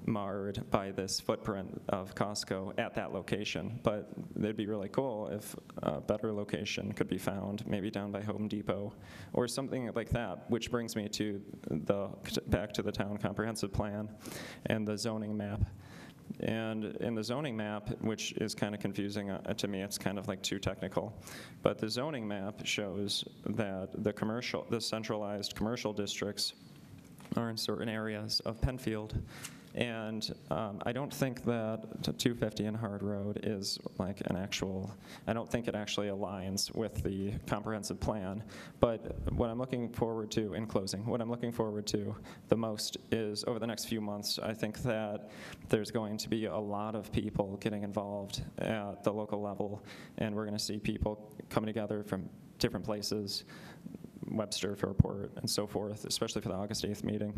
marred by this footprint of Costco at that location. But it'd be really cool if a better location could be found, maybe down by Home Depot or something like that, which brings me to back to the town comprehensive plan and the zoning map. And in the zoning map, which is kind of confusing to me, it's kind of like too technical, but the zoning map shows that the centralized commercial districts are in certain areas of Penfield, And I don't think that 250 and Hard Road is like an actual, I don't think it actually aligns with the comprehensive plan. But what I'm looking forward to, in closing, what I'm looking forward to the most is over the next few months, I think that there's going to be a lot of people getting involved at the local level, and we're going to see people coming together from different places, Webster, Fairport, and so forth, especially for the August 8th meeting.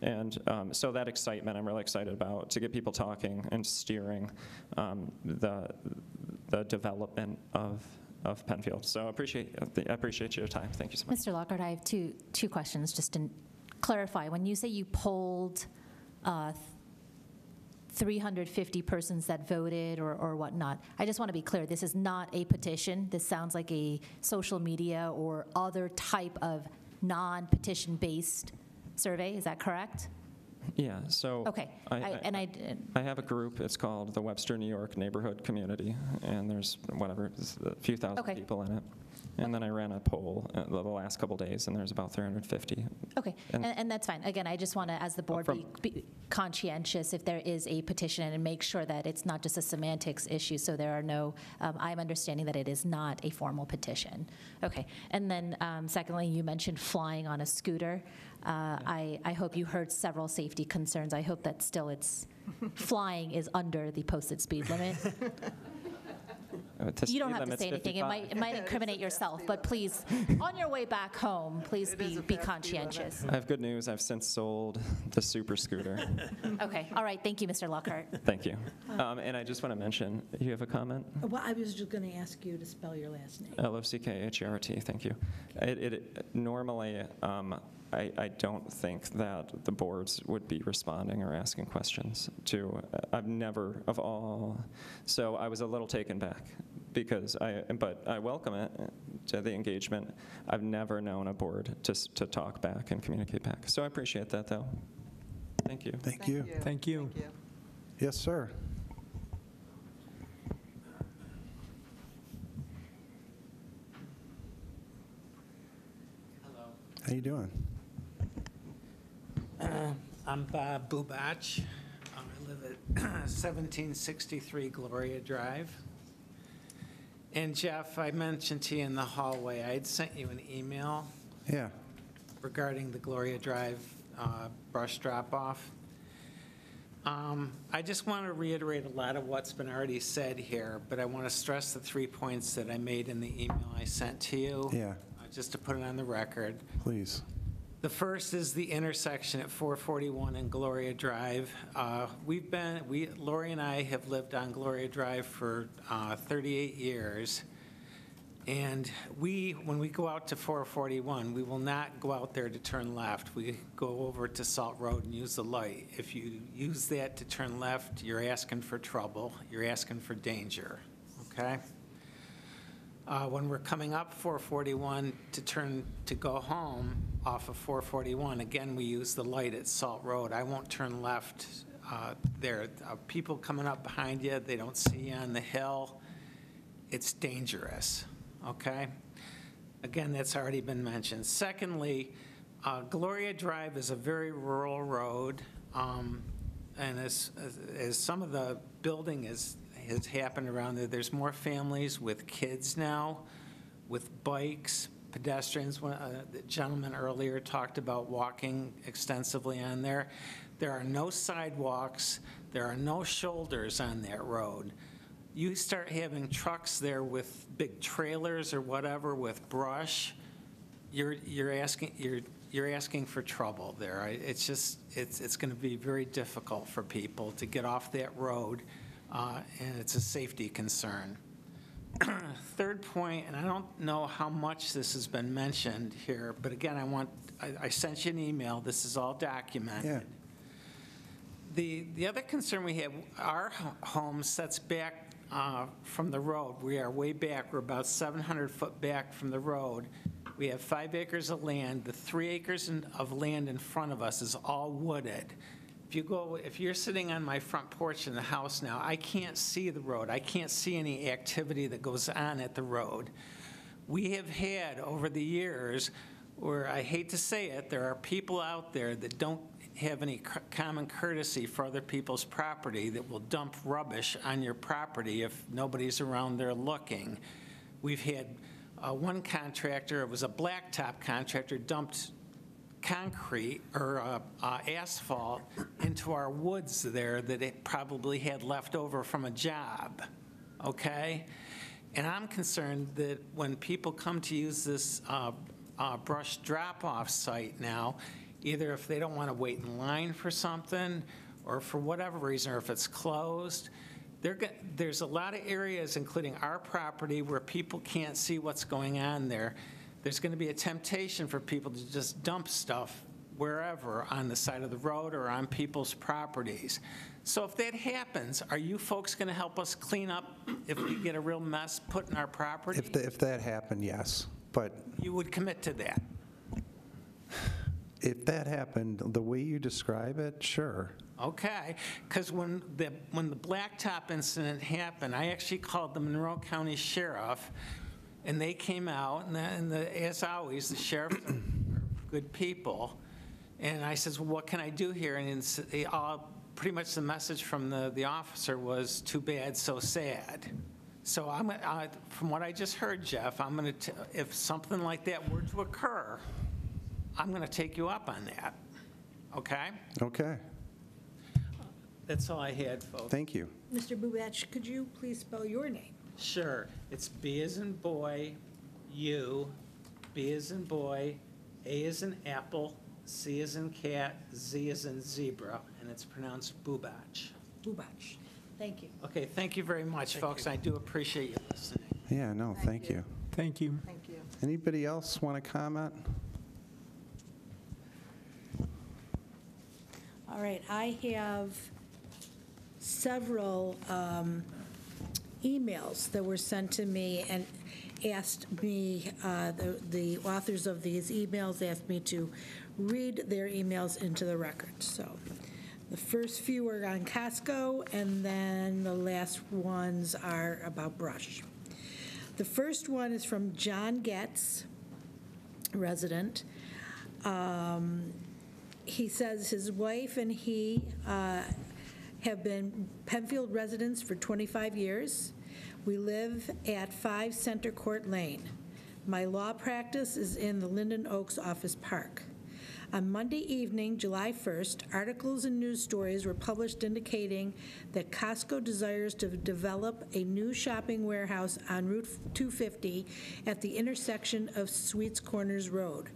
And so that excitement I'm really excited about, to get people talking and steering the development of Penfield. So I appreciate your time. Thank you so much. Mr. Lockhart, I have two questions just to clarify. When you say you polled 350 persons that voted or whatnot, I just want to be clear, this is not a petition. This sounds like a social media or other type of non-petition based survey. Is that correct? Yeah, so Okay. I have a group. It's called the Webster, New York Neighborhood Community, and there's a few thousand people in it. And then I ran a poll the last couple days, and there's about 350. Okay, and that's fine. Again, I just want to, as the board, be conscientious if there is a petition and make sure that it's not just a semantics issue, so there are no, I'm understanding that it is not a formal petition. Okay, and then secondly, you mentioned flying on a scooter. I hope you heard several safety concerns. I hope that still flying is under the posted speed limit. You don't have to say anything. It might incriminate yourself, but please, on your way back home, please be conscientious. I have good news. I've since sold the super scooter. Okay. All right. Thank you, Mr. Lockhart. Thank you. And I just want to mention, you have a comment? Well, I was just going to ask you to spell your last name. L-O-C-K-H-E-R-T. Thank you. Normally, I don't think that the boards would be responding or asking questions to, I've never of all, so I was a little taken back because but I welcome it to the engagement. I've never known a board to talk back and communicate back. So I appreciate that though. Thank you. Thank you. Thank you. Yes, sir. Hello. How you doing? I'm Bob Bubach. I live at 1763 Gloria Drive. And Jeff, I mentioned to you in the hallway, I had sent you an email regarding the Gloria Drive brush drop-off. I just want to reiterate a lot of what's been already said here, but I want to stress the 3 points that I made in the email I sent to you. Yeah. Just to put it on the record. Please. The first is the intersection at 441 and Gloria Drive. Lori and I have lived on Gloria Drive for 38 years. And when we go out to 441, we will not go out there to turn left. We go over to Salt Road and use the light. If you use that to turn left, you're asking for trouble. You're asking for danger, okay? When we're coming up 441 to go home off of 441, again, we use the light at Salt Road. I won't turn left there. People coming up behind you, they don't see you on the hill. It's dangerous, okay? Again, that's already been mentioned. Secondly, Gloria Drive is a very rural road, and as some of the building has happened around there, there's more families with kids now, with bikes, pedestrians. The gentleman earlier talked about walking extensively on there. There are no sidewalks. There are no shoulders on that road. You start having trucks there with big trailers or whatever with brush, you're asking for trouble there. It's going to be very difficult for people to get off that road. And it's a safety concern. Third point, and I don't know how much this has been mentioned here, but again, I sent you an email. This is all documented. Yeah. The other concern we have, our home sets back from the road. We are way back. We're about 700 foot back from the road. We have 5 acres of land. The 3 acres of land in front of us is all wooded. If you're sitting on my front porch in the house now, I can't see the road. I can't see any activity that goes on at the road. We have had over the years where, I hate to say it, there are people out there that don't have any common courtesy for other people's property that will dump rubbish on your property if nobody's around there looking. We've had one contractor, it was a blacktop contractor, dumped concrete or asphalt into our woods there that it probably had left over from a job, okay? And I'm concerned that when people come to use this brush drop-off site now, either if they don't want to wait in line for something or for whatever reason, or if it's closed, there's a lot of areas, including our property, where people can't see what's going on there. There's going to be a temptation for people to just dump stuff wherever on the side of the road or on people's properties. So if that happens, are you folks going to help us clean up if we get a real mess put in our property? If that happened, yes, but You would commit to that? if that happened, the way you describe it, sure. Okay, because when the blacktop incident happened, I actually called the Monroe County Sheriff, and they came out, and as always, the sheriffs are good people. And I says, well, what can I do here? And pretty much the message from the officer was, too bad, so sad. So from what I just heard, Jeff, if something like that were to occur, I'm going to take you up on that, okay? Okay, That's all I had, folks. thank you. Mr. Bubach, could you please spell your name? Sure. It's B as in boy, U, B as in boy, A as in apple, C as in cat, Z as in zebra, and it's pronounced Bubach. Bubach. Thank you. Okay, thank you very much, folks. I do appreciate you listening. Yeah, no, thank you. Thank you. Thank you. Anybody else want to comment? All right, I have several emails that were sent to me and asked me, the authors of these emails asked me to read their emails into the record. So the first few are on Costco, and then the last ones are about brush. The first one is from John Getz, resident. He says his wife and he have been Penfield residents for 25 years. We live at 5 Center Court Lane. My law practice is in the Linden Oaks Office Park. On Monday evening, July 1st, articles and news stories were published indicating that Costco desires to develop a new shopping warehouse on Route 250 at the intersection of Sweets Corners Road.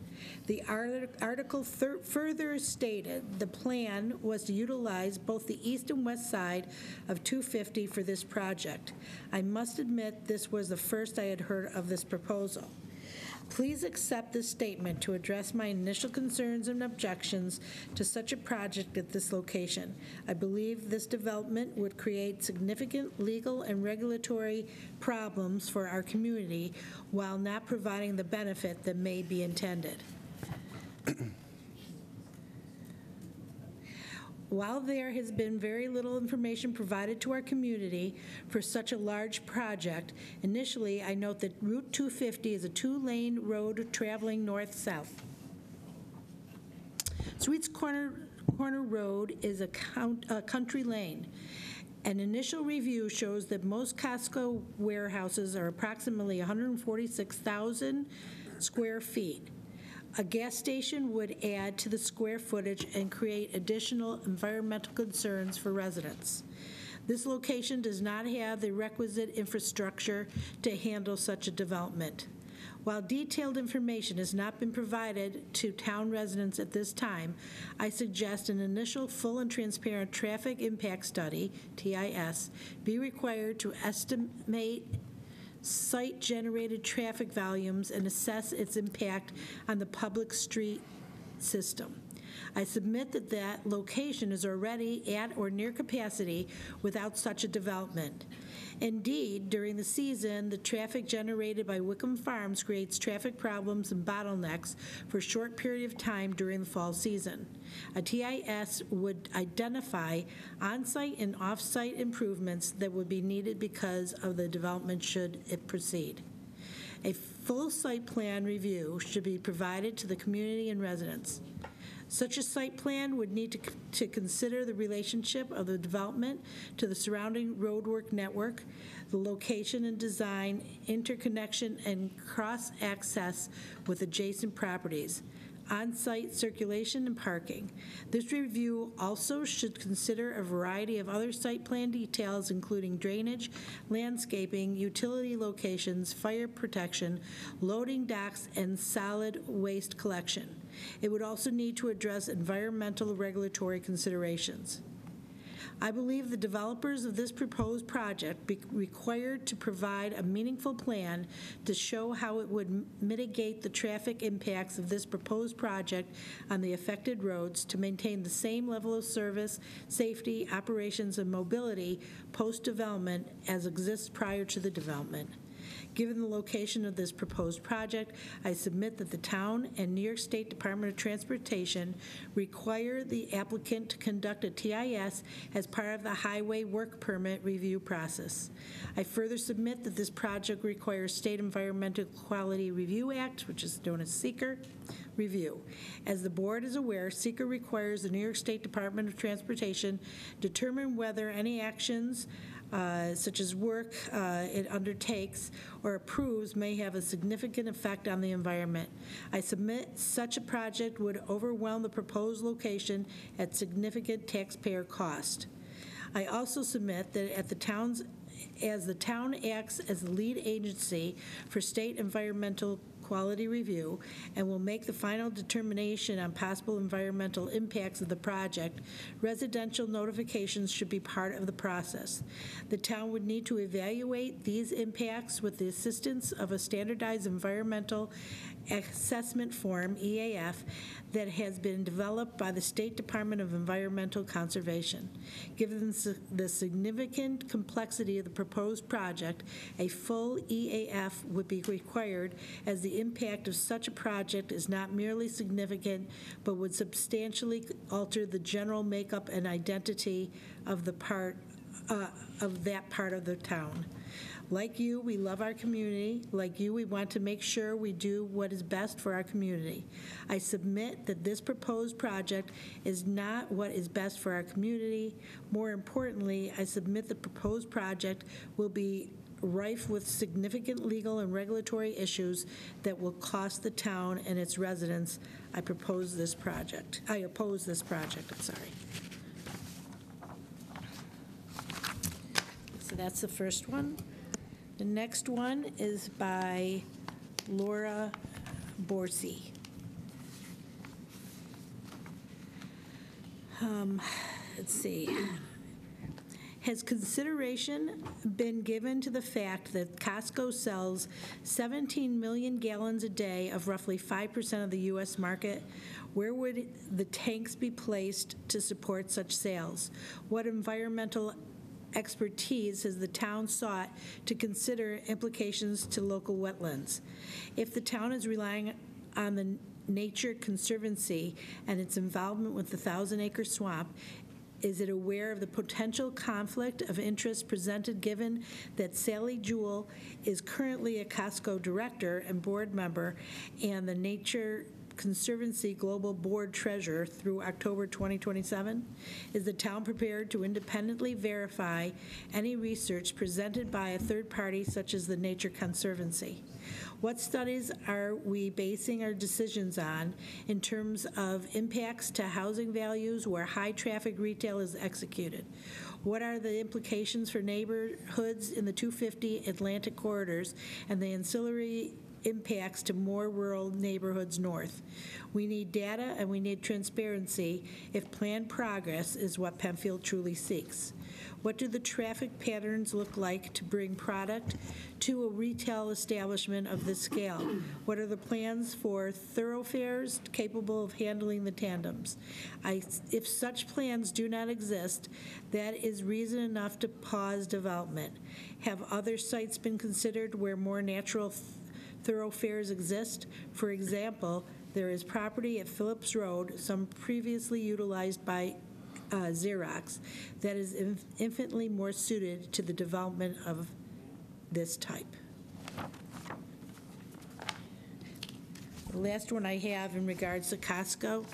The article further stated the plan was to utilize both the east and west side of 250 for this project. I must admit this was the first I had heard of this proposal. Please accept this statement to address my initial concerns and objections to such a project at this location. I believe this development would create significant legal and regulatory problems for our community while not providing the benefit that may be intended. While there has been very little information provided to our community for such a large project, initially I note that Route 250 is a 2-lane road traveling north-south. Sweets Corner Road is a country lane. An initial review shows that most Costco warehouses are approximately 146,000 square feet. A gas station would add to the square footage and create additional environmental concerns for residents. This location does not have the requisite infrastructure to handle such a development. While detailed information has not been provided to town residents at this time, I suggest an initial full and transparent traffic impact study, TIS, be required to estimate site-generated traffic volumes and assess its impact on the public street system. I submit that that location is already at or near capacity without such a development. Indeed, during the season, the traffic generated by Wickham Farms creates traffic problems and bottlenecks for a short period of time during the fall season. A TIS would identify on-site and off-site improvements that would be needed because of the development should it proceed. A full site plan review should be provided to the community and residents. Such a site plan would need to consider the relationship of the development to the surrounding roadwork network, the location and design, interconnection, and cross-access with adjacent properties, on-site circulation and parking. This review also should consider a variety of other site plan details, including drainage, landscaping, utility locations, fire protection, loading docks, and solid waste collection. It would also need to address environmental regulatory considerations. I believe the developers of this proposed project be required to provide a meaningful plan to show how it would mitigate the traffic impacts of this proposed project on the affected roads to maintain the same level of service, safety, operations, and mobility post-development as exists prior to the development. Given the location of this proposed project, I submit that the town and New York State Department of Transportation require the applicant to conduct a TIS as part of the highway work permit review process. I further submit that this project requires State Environmental Quality Review Act, which is known as SEQR, review. As the board is aware, SEQR requires the New York State Department of Transportation determine whether any actions such as work it undertakes or approves may have a significant effect on the environment. I submit such a project would overwhelm the proposed location at significant taxpayer cost. I also submit that as the town acts as the lead agency for state environmental quality review and will make the final determination on possible environmental impacts of the project, residential notifications should be part of the process. The town would need to evaluate these impacts with the assistance of a standardized environmental assessment form, EAF, that has been developed by the State Department of Environmental Conservation. Given the significant complexity of the proposed project, a full EAF would be required, as the impact of such a project is not merely significant, but would substantially alter the general makeup and identity of that part of the town. Like you, we love our community. Like you, we want to make sure we do what is best for our community. I submit that this proposed project is not what is best for our community. More importantly, I submit the proposed project will be rife with significant legal and regulatory issues that will cost the town and its residents. I oppose this project, I'm sorry. So that's the first one. The next one is by Laura Borsi. Let's see. Has consideration been given to the fact that Costco sells 17 million gallons a day of roughly 5% of the U.S. market? Where would the tanks be placed to support such sales? What environmental expertise has the town sought to consider implications to local wetlands? If the town is relying on the Nature Conservancy and its involvement with the 1,000-acre swamp, is it aware of the potential conflict of interest presented given that Sally Jewell is currently a Costco director and board member and the Nature Conservancy Global Board Treasurer through October 2027? Is the town prepared to independently verify any research presented by a third party such as the Nature Conservancy? What studies are we basing our decisions on in terms of impacts to housing values where high traffic retail is executed? What are the implications for neighborhoods in the 250 Atlantic corridors and the ancillary impacts to more rural neighborhoods north? We need data and we need transparency if planned progress is what Penfield truly seeks. What do the traffic patterns look like to bring product to a retail establishment of this scale? What are the plans for thoroughfares capable of handling the tandems? If such plans do not exist, that is reason enough to pause development. Have other sites been considered where more natural thoroughfares exist? For example, there is property at Phillips Road, some previously utilized by Xerox, that is infinitely more suited to the development of this type. The last one I have in regards to Costco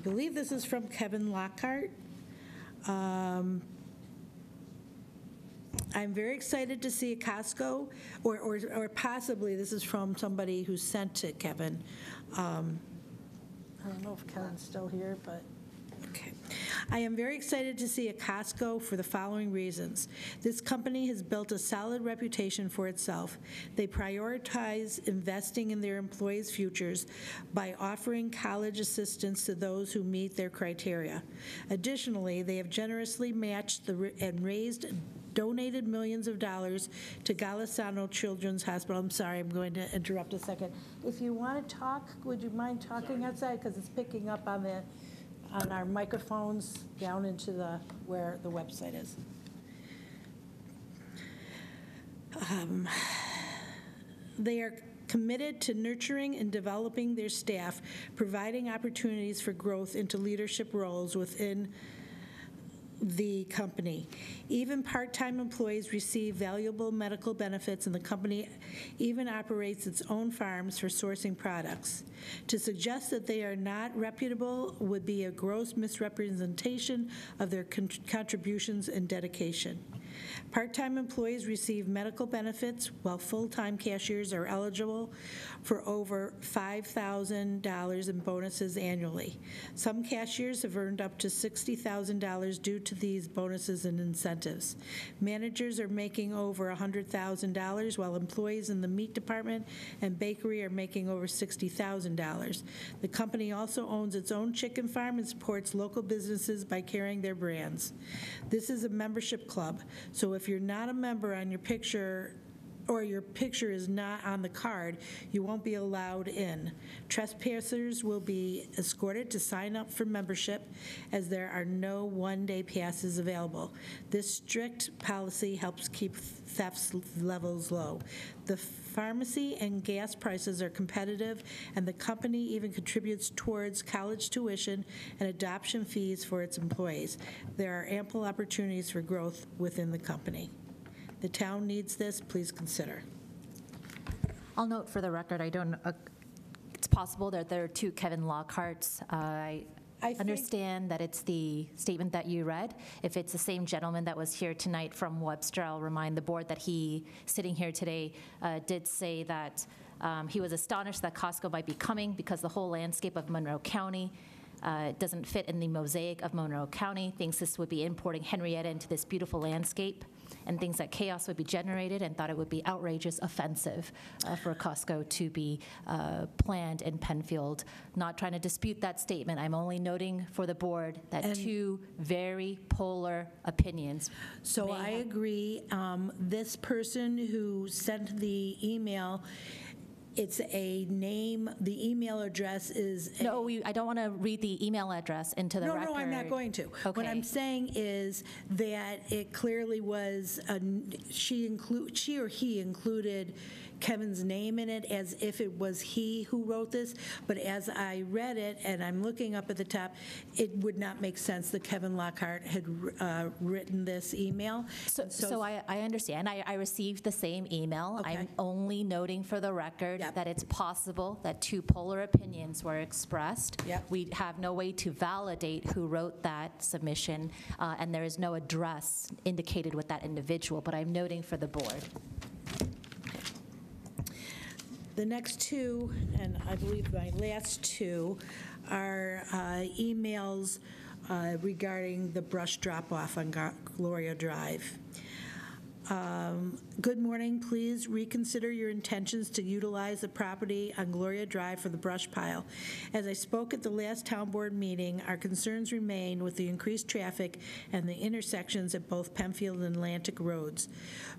believe this is from Kevin Lockhart. I'm very excited to see a Costco, or possibly this is from somebody who sent to Kevin. I don't know if Kevin's still here, but okay. I am very excited to see a Costco for the following reasons. This company has built a solid reputation for itself. They prioritize investing in their employees' futures by offering college assistance to those who meet their criteria. Additionally, they have generously matched and donated millions of dollars to Golisano Children's Hospital. I'm sorry, I'm going to interrupt a second. If you want to talk, would you mind talking outside? Because it's picking up on our microphones down into where the website is. They are committed to nurturing and developing their staff, providing opportunities for growth into leadership roles within the company. Even part-time employees receive valuable medical benefits, and the company even operates its own farms for sourcing products. To suggest that they are not reputable would be a gross misrepresentation of their contributions and dedication. Part-time employees receive medical benefits, while full-time cashiers are eligible for over $5,000 in bonuses annually. Some cashiers have earned up to $60,000 due to these bonuses and incentives. Managers are making over $100,000, while employees in the meat department and bakery are making over $60,000. The company also owns its own chicken farm and supports local businesses by carrying their brands. This is a membership club, so if you're not a member on your picture, or your picture is not on the card, you won't be allowed in. Trespassers will be escorted to sign up for membership, as there are no one-day passes available. This strict policy helps keep theft levels low. The pharmacy and gas prices are competitive, and the company even contributes towards college tuition and adoption fees for its employees. There are ample opportunities for growth within the company. The town needs this. Please consider. I'll note for the record, it's possible that there are two Kevin Lockharts. I understand that it's the statement that you read. If it's the same gentleman that was here tonight from Webster, I'll remind the board that he, sitting here today, did say that he was astonished that Costco might be coming because the whole landscape of Monroe County doesn't fit in the mosaic of Monroe County, thinks this would be importing Henrietta into this beautiful landscape, and thinks that chaos would be generated, and thought it would be outrageous, offensive for Costco to be planned in Penfield. Not trying to dispute that statement. I'm only noting for the board that two very polar opinions. So I agree. This person who sent the email, it's a name, the email address is... No, I don't want to read the email address into the record. No, I'm not going to. Okay. What I'm saying is that it clearly was, she or he included Kevin's name in it as if it was he who wrote this, but as I read it, and I'm looking up at the top, it would not make sense that Kevin Lockhart had written this email. So I understand. I received the same email. Okay. I'm only noting for the record Yep. that it's possible that two polar opinions were expressed. Yep. We have no way to validate who wrote that submission, and there is no address indicated with that individual, but I'm noting for the board. The next two, and I believe my last two, are emails regarding the brush drop-off on Gloria Drive. Good morning. Please reconsider your intentions to utilize the property on Gloria Drive for the brush pile. As I spoke at the last town board meeting, our concerns remain with the increased traffic and the intersections at both Penfield and Atlantic roads.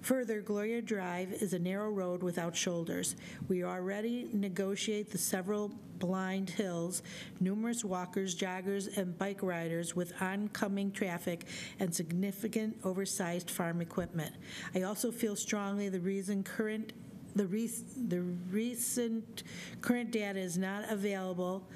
Further, Gloria Drive is a narrow road without shoulders. We already negotiate the several blind hills, numerous walkers, joggers, and bike riders with oncoming traffic and significant oversized farm equipment. I also feel strongly the recent current data is not available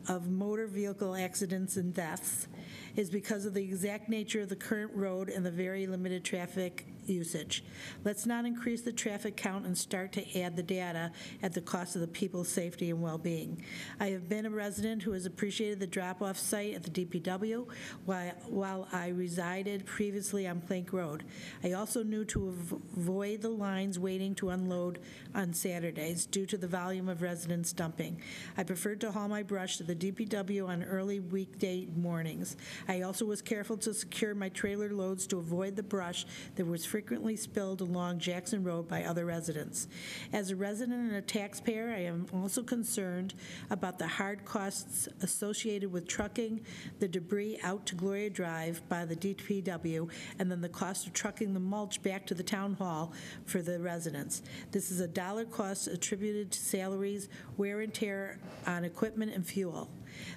of motor vehicle accidents and deaths is because of the exact nature of the current road and the very limited traffic usage. Let's not increase the traffic count and start to add the data at the cost of the people's safety and well-being. I have been a resident who has appreciated the drop-off site at the DPW while I resided previously on Plank Road. I also knew to avoid the lines waiting to unload on Saturdays due to the volume of residents dumping. I preferred to haul my brush to the DPW on early weekday mornings. I also was careful to secure my trailer loads to avoid the brush that was frequently spilled along Jackson Road by other residents. As a resident and a taxpayer, I am also concerned about the hard costs associated with trucking the debris out to Gloria Drive by the DPW, and then the cost of trucking the mulch back to the town hall for the residents. This is a dollar cost attributed to salaries, wear and tear on equipment and fuel.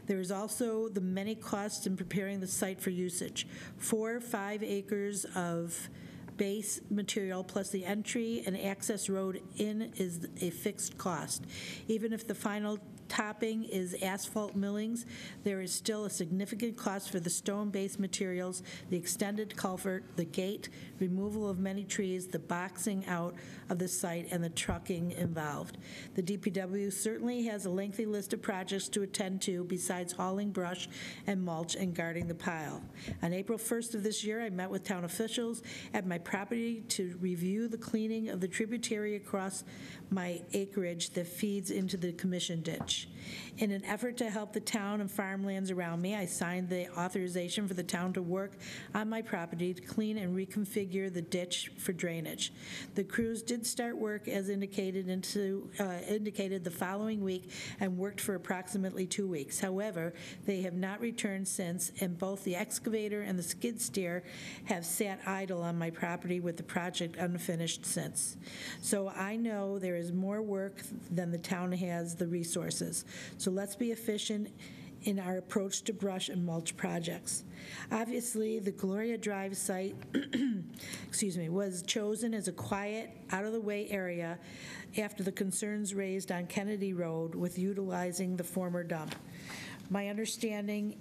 There is also the many costs in preparing the site for usage. 4 or 5 acres of base material plus the entry and access road in is a fixed cost. Even if the final topping is asphalt millings, there is still a significant cost for the stone-based materials, the extended culvert, the gate, removal of many trees, the boxing out of the site, and the trucking involved. The DPW certainly has a lengthy list of projects to attend to besides hauling brush and mulch and guarding the pile. On April 1st of this year, I met with town officials at my property to review the cleaning of the tributary across my acreage that feeds into the commission ditch. In an effort to help the town and farmlands around me, I signed the authorization for the town to work on my property to clean and reconfigure the ditch for drainage. The crews did start work as indicated the following week and worked for approximately 2 weeks. However, they have not returned since, and both the excavator and the skid steer have sat idle on my property with the project unfinished since. So I know there is more work than the town has the resources. So let's be efficient in our approach to brush and mulch projects. Obviously, the Gloria Drive site was chosen as a quiet, out-of-the-way area after the concerns raised on Kennedy Road with utilizing the former dump. My understanding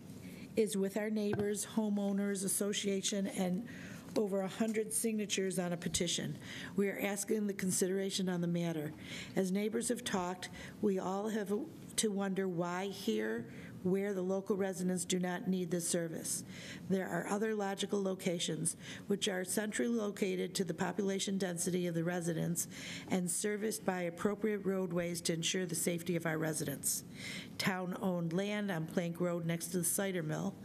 is with our neighbors, homeowners association, and over 100 signatures on a petition. We are asking the consideration on the matter. As neighbors have talked, we all have to wonder why here, where the local residents do not need this service. There are other logical locations which are centrally located to the population density of the residents and serviced by appropriate roadways to ensure the safety of our residents. Town-owned land on Plank Road next to the cider mill,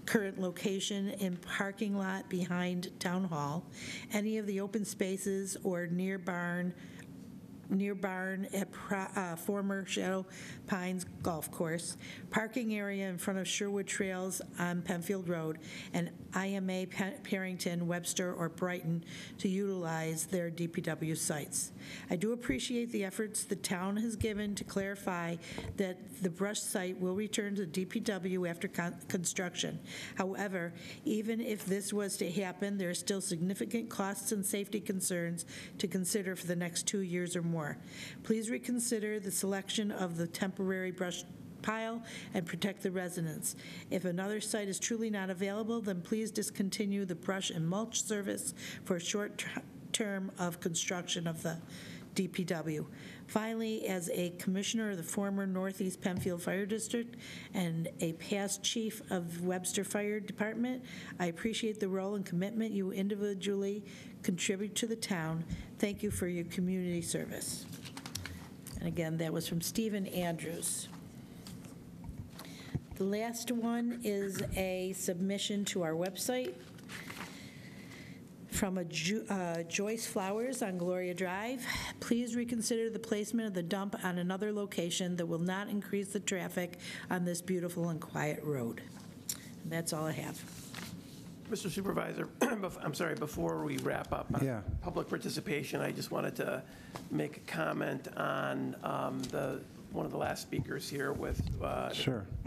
current location in parking lot behind Town Hall, any of the open spaces or near barn at former Shadow Pines Golf Course, parking area in front of Sherwood Trails on Penfield Road, and IMA Parrington, Webster, or Brighton to utilize their DPW sites. I do appreciate the efforts the town has given to clarify that the brush site will return to DPW after construction. However, even if this was to happen, there are still significant costs and safety concerns to consider for the next 2 years or more. Please reconsider the selection of the temporary brush pile and protect the residents. If another site is truly not available, then please discontinue the brush and mulch service for a short term of construction of the DPW. Finally, as a commissioner of the former Northeast Penfield Fire District and a past chief of Webster Fire Department, I appreciate the role and commitment you individually contribute to the town. Thank you for your community service. And again, that was from Stephen Andrews. The last one is a submission to our website from a Joyce Flowers on Gloria Drive. Please reconsider the placement of the dump on another location that will not increase the traffic on this beautiful and quiet road. And that's all I have. Mr. Supervisor, I'm sorry, before we wrap up on public participation, I just wanted to make a comment on one of the last speakers here with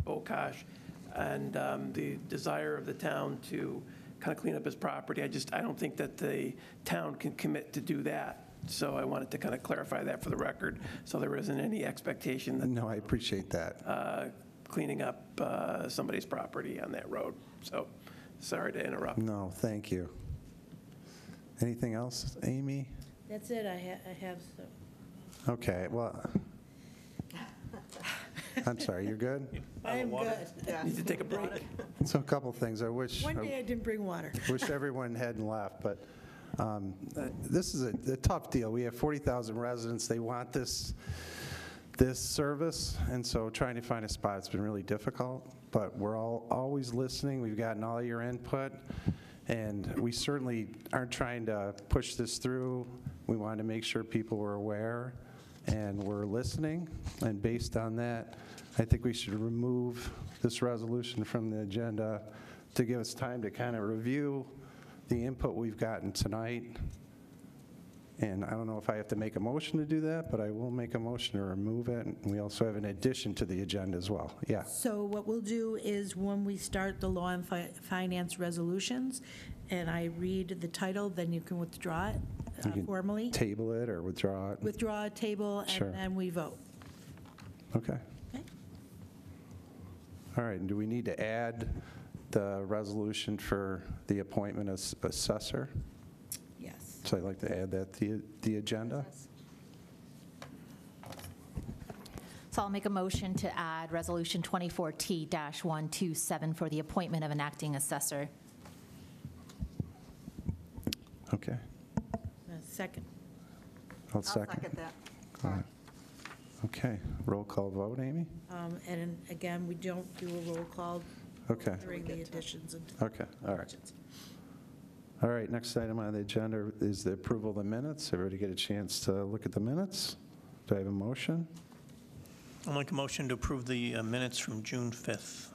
Okosh and the desire of the town to kind of clean up his property. I don't think that the town can commit to do that. So I wanted to kind of clarify that for the record, so there isn't any expectation that. No, I appreciate that. Cleaning up somebody's property on that road. So sorry to interrupt. No, thank you. Anything else, Amy? That's it, I have, so, Okay, well, I'm sorry, you're good? I am good. Need to take a break. So a couple things. I wish One day I didn't bring water. everyone hadn't left, but this is a tough deal. We have 40,000 residents. They want this service, and so trying to find a spot has been really difficult, but we're always listening. We've gotten all your input, and we certainly aren't trying to push this through. We wanted to make sure people were aware, and we're listening, and based on that, I think we should remove this resolution from the agenda to give us time to kind of review the input we've gotten tonight. And I don't know if I have to make a motion to do that, but I will make a motion to remove it. And we also have an addition to the agenda as well. Yeah. So what we'll do is when we start the law and finance resolutions, and I read the title, then you can withdraw it You can formally. Table it or withdraw it. Withdraw a table, Sure. and then we vote. Okay. Okay? All right. And do we need to add the resolution for the appointment of assessor? Yes. So I'd like to add that to the agenda. So I'll make a motion to add Resolution 24T-127 for the appointment of an acting assessor. Okay. Second. I'll second. that. All right. Okay. Roll call vote, Amy? And again, we don't do a roll call Okay. during the additions and Okay. All right. All right, next item on the agenda is the approval of the minutes. Everybody get a chance to look at the minutes? Do I have a motion? I'll make a motion to approve the minutes from June 5th.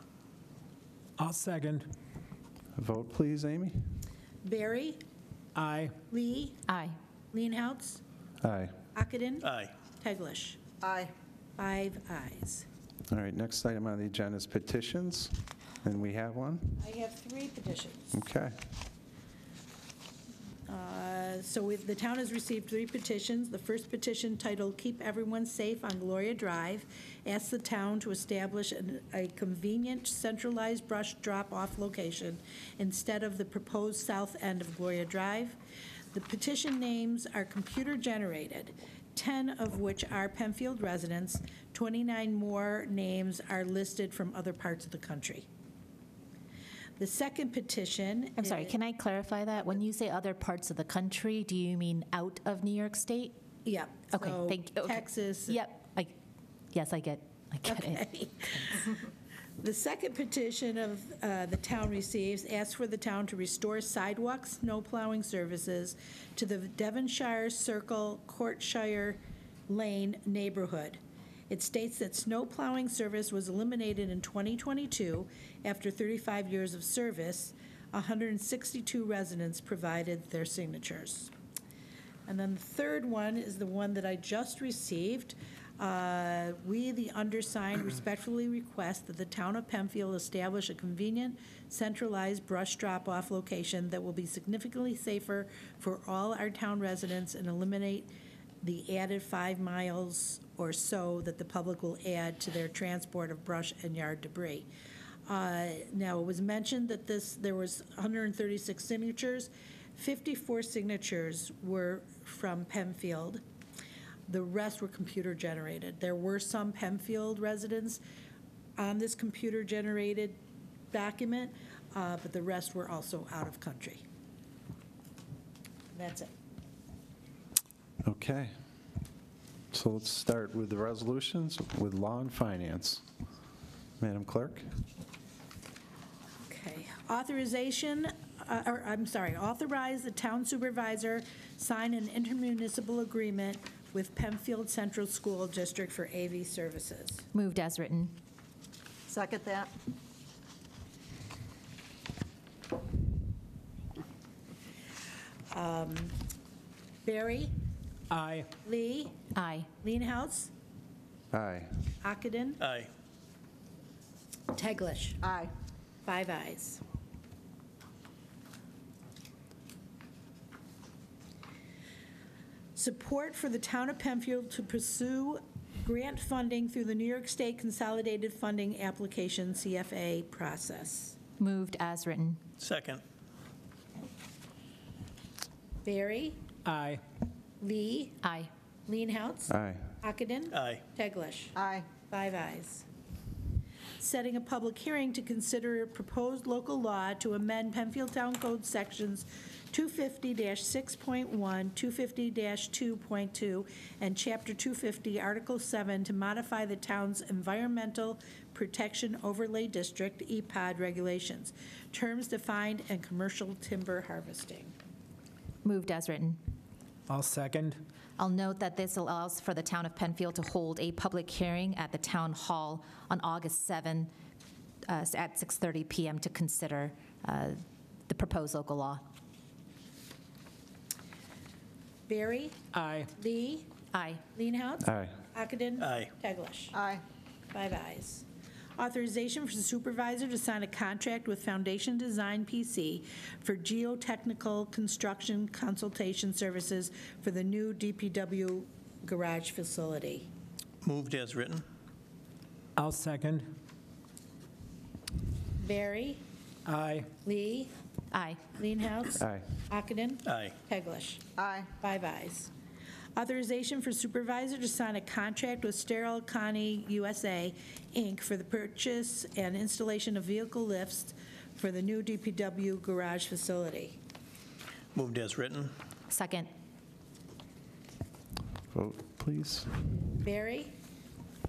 I'll second. A vote, please, Amy? Barry, Aye. Lee, Aye. Leenhouts, Aye. Ockenden, Aye. Teglash. Aye. 5 ayes. All right, next item on the agenda is petitions, and we have one? I have 3 petitions. Okay. So the town has received 3 petitions. The first petition, titled "Keep Everyone Safe on Gloria Drive," asks the town to establish a convenient centralized brush drop-off location instead of the proposed south end of Gloria Drive. The petition names are computer-generated, 10 of which are Penfield residents. 29 more names are listed from other parts of the country. The second petition. I'm sorry, can I clarify that? When you say other parts of the country, do you mean out of New York State? Yeah. Okay, so thank you. Okay. Texas. Yep, yes, I get it. Okay. The second petition of the town receives asks for the town to restore sidewalk snow plowing services to the Devonshire Circle Courtshire Lane neighborhood. It states that snow plowing service was eliminated in 2022 after 35 years of service. 162 residents provided their signatures. And then the third one is the one that I just received. We, the undersigned, respectfully request that the town of Penfield establish a convenient, centralized brush drop-off location that will be significantly safer for all our town residents and eliminate the added 5 miles or so that the public will add to their transport of brush and yard debris. Now, it was mentioned that there was 136 signatures. 54 signatures were from Penfield. The rest were computer-generated. There were some Penfield residents on this computer-generated document, but the rest were also out of country. That's it. Okay. So let's start with the resolutions with law and finance. Madam Clerk? Okay. Authorization, authorize the town supervisor sign an intermunicipal agreement with Penfield Central School District for AV services. Moved as written. Second that. Barry, Aye. Lee, Aye. Leenhouts, Aye. Ockenden, Aye. Teglash. Aye. 5 ayes. Support for the town of Penfield to pursue grant funding through the New York State Consolidated Funding Application, CFA, process. Moved as written. Second. Barry, Aye. Lee, Aye. Leenhouts, Aye. Ockenden, Aye. Teglash. Aye. 5 ayes. Setting a public hearing to consider a proposed local law to amend Penfield Town Code Sections 250-6.1, 250-2.2, and Chapter 250, Article 7, to modify the town's Environmental Protection Overlay District, EPOD regulations, terms defined, and commercial timber harvesting. Moved as written. I'll second. I'll note that this allows for the Town of Penfield to hold a public hearing at the Town Hall on August 7 at 6:30 PM to consider the proposed local law. Barry, Aye. Lee, Aye. Leenhouts, Aye. Ockenden, Aye. Teglash. Aye. 5 ayes. Authorization for the supervisor to sign a contract with Foundation Design PC for geotechnical construction consultation services for the new DPW garage facility. Moved as written. I'll second. Barry, Aye. Lee, Aye. Leenhouts, Aye. Ockenden, Aye. Teglash. Aye. 5 ayes. Authorization for supervisor to sign a contract with Steril-Koni USA, Inc. for the purchase and installation of vehicle lifts for the new DPW garage facility. Moved as written. Second. Vote, please. Barry,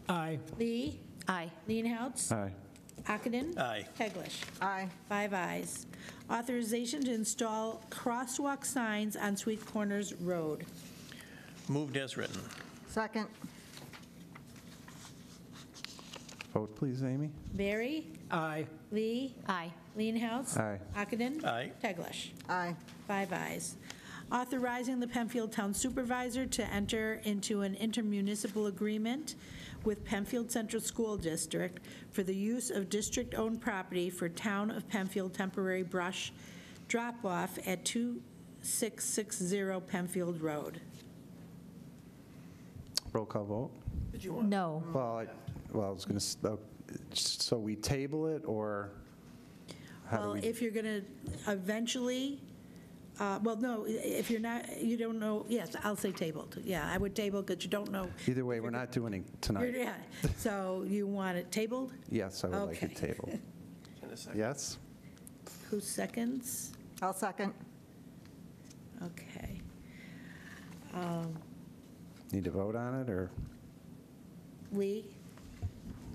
Aye. Lee, Aye. Leenhouts, Aye. Ockenden, Aye. Teglash. Aye. 5 ayes. Authorization to install crosswalk signs on Sweet Corners Road. Moved as written. Second. Vote, please, Amy. Barry, Aye. Lee, Aye. Leenhouts, Aye. Ockenden, Aye. Teglash. Aye. 5 ayes. Authorizing the Penfield Town Supervisor to enter into an intermunicipal agreement with Penfield Central School District for the use of district-owned property for Town of Penfield temporary brush drop-off at 2660 Penfield Road. Roll call vote. No. Well, I was going to, so we table it, or how do Well, we? if you're going to eventually, well, no, if you're not, you don't know, yes, I'll say tabled. Yeah, I would table because you don't know. Either way, we're not doing it tonight. Yeah, so you want it tabled? Yes, I would like it Okay. tabled. Yes? Who seconds? I'll second. Okay. Need to vote on it, or? Lee,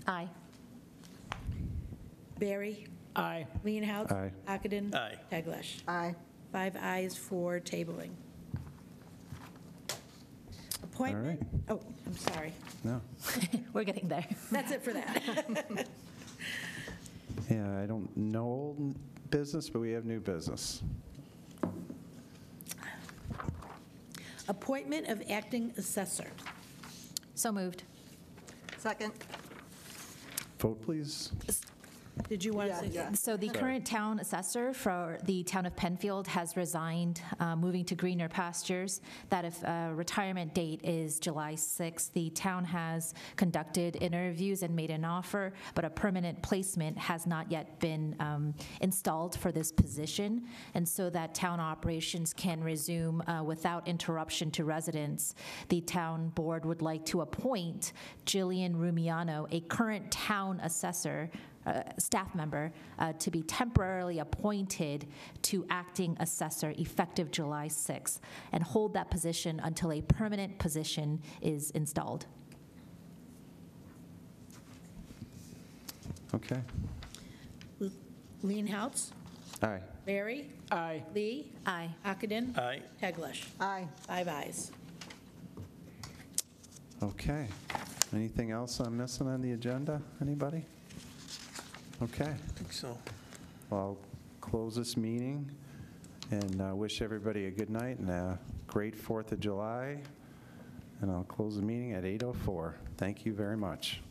Aye. Barry, Aye. Leenhouts. Aye. Ockenden. Aye. Teglash. Aye. 5 ayes for tabling. Appointment? Oh, I'm sorry. No. We're getting there. That's it for that. Yeah, I don't know old business, but we have new business. Appointment of acting assessor. So moved. Second. Vote, please. Did you want to say? Yeah. So the current town assessor for the town of Penfield has resigned, moving to greener pastures. That if retirement date is July 6th, the town has conducted interviews and made an offer, but a permanent placement has not yet been installed for this position. And so that town operations can resume without interruption to residents, the town board would like to appoint Jillian Rumiano, a current town assessor, staff member, to be temporarily appointed to acting assessor effective July 6th and hold that position until a permanent position is installed. Okay. Leenhouts, Aye. Barry, Aye. Lee, Aye. Ockenden, Aye. Teglash. Aye. 5 ayes. Okay. Anything else I'm missing on the agenda? Anybody? Okay. I think so. Well, I'll close this meeting and wish everybody a good night and a great 4th of July. And I'll close the meeting at 8:04. Thank you very much.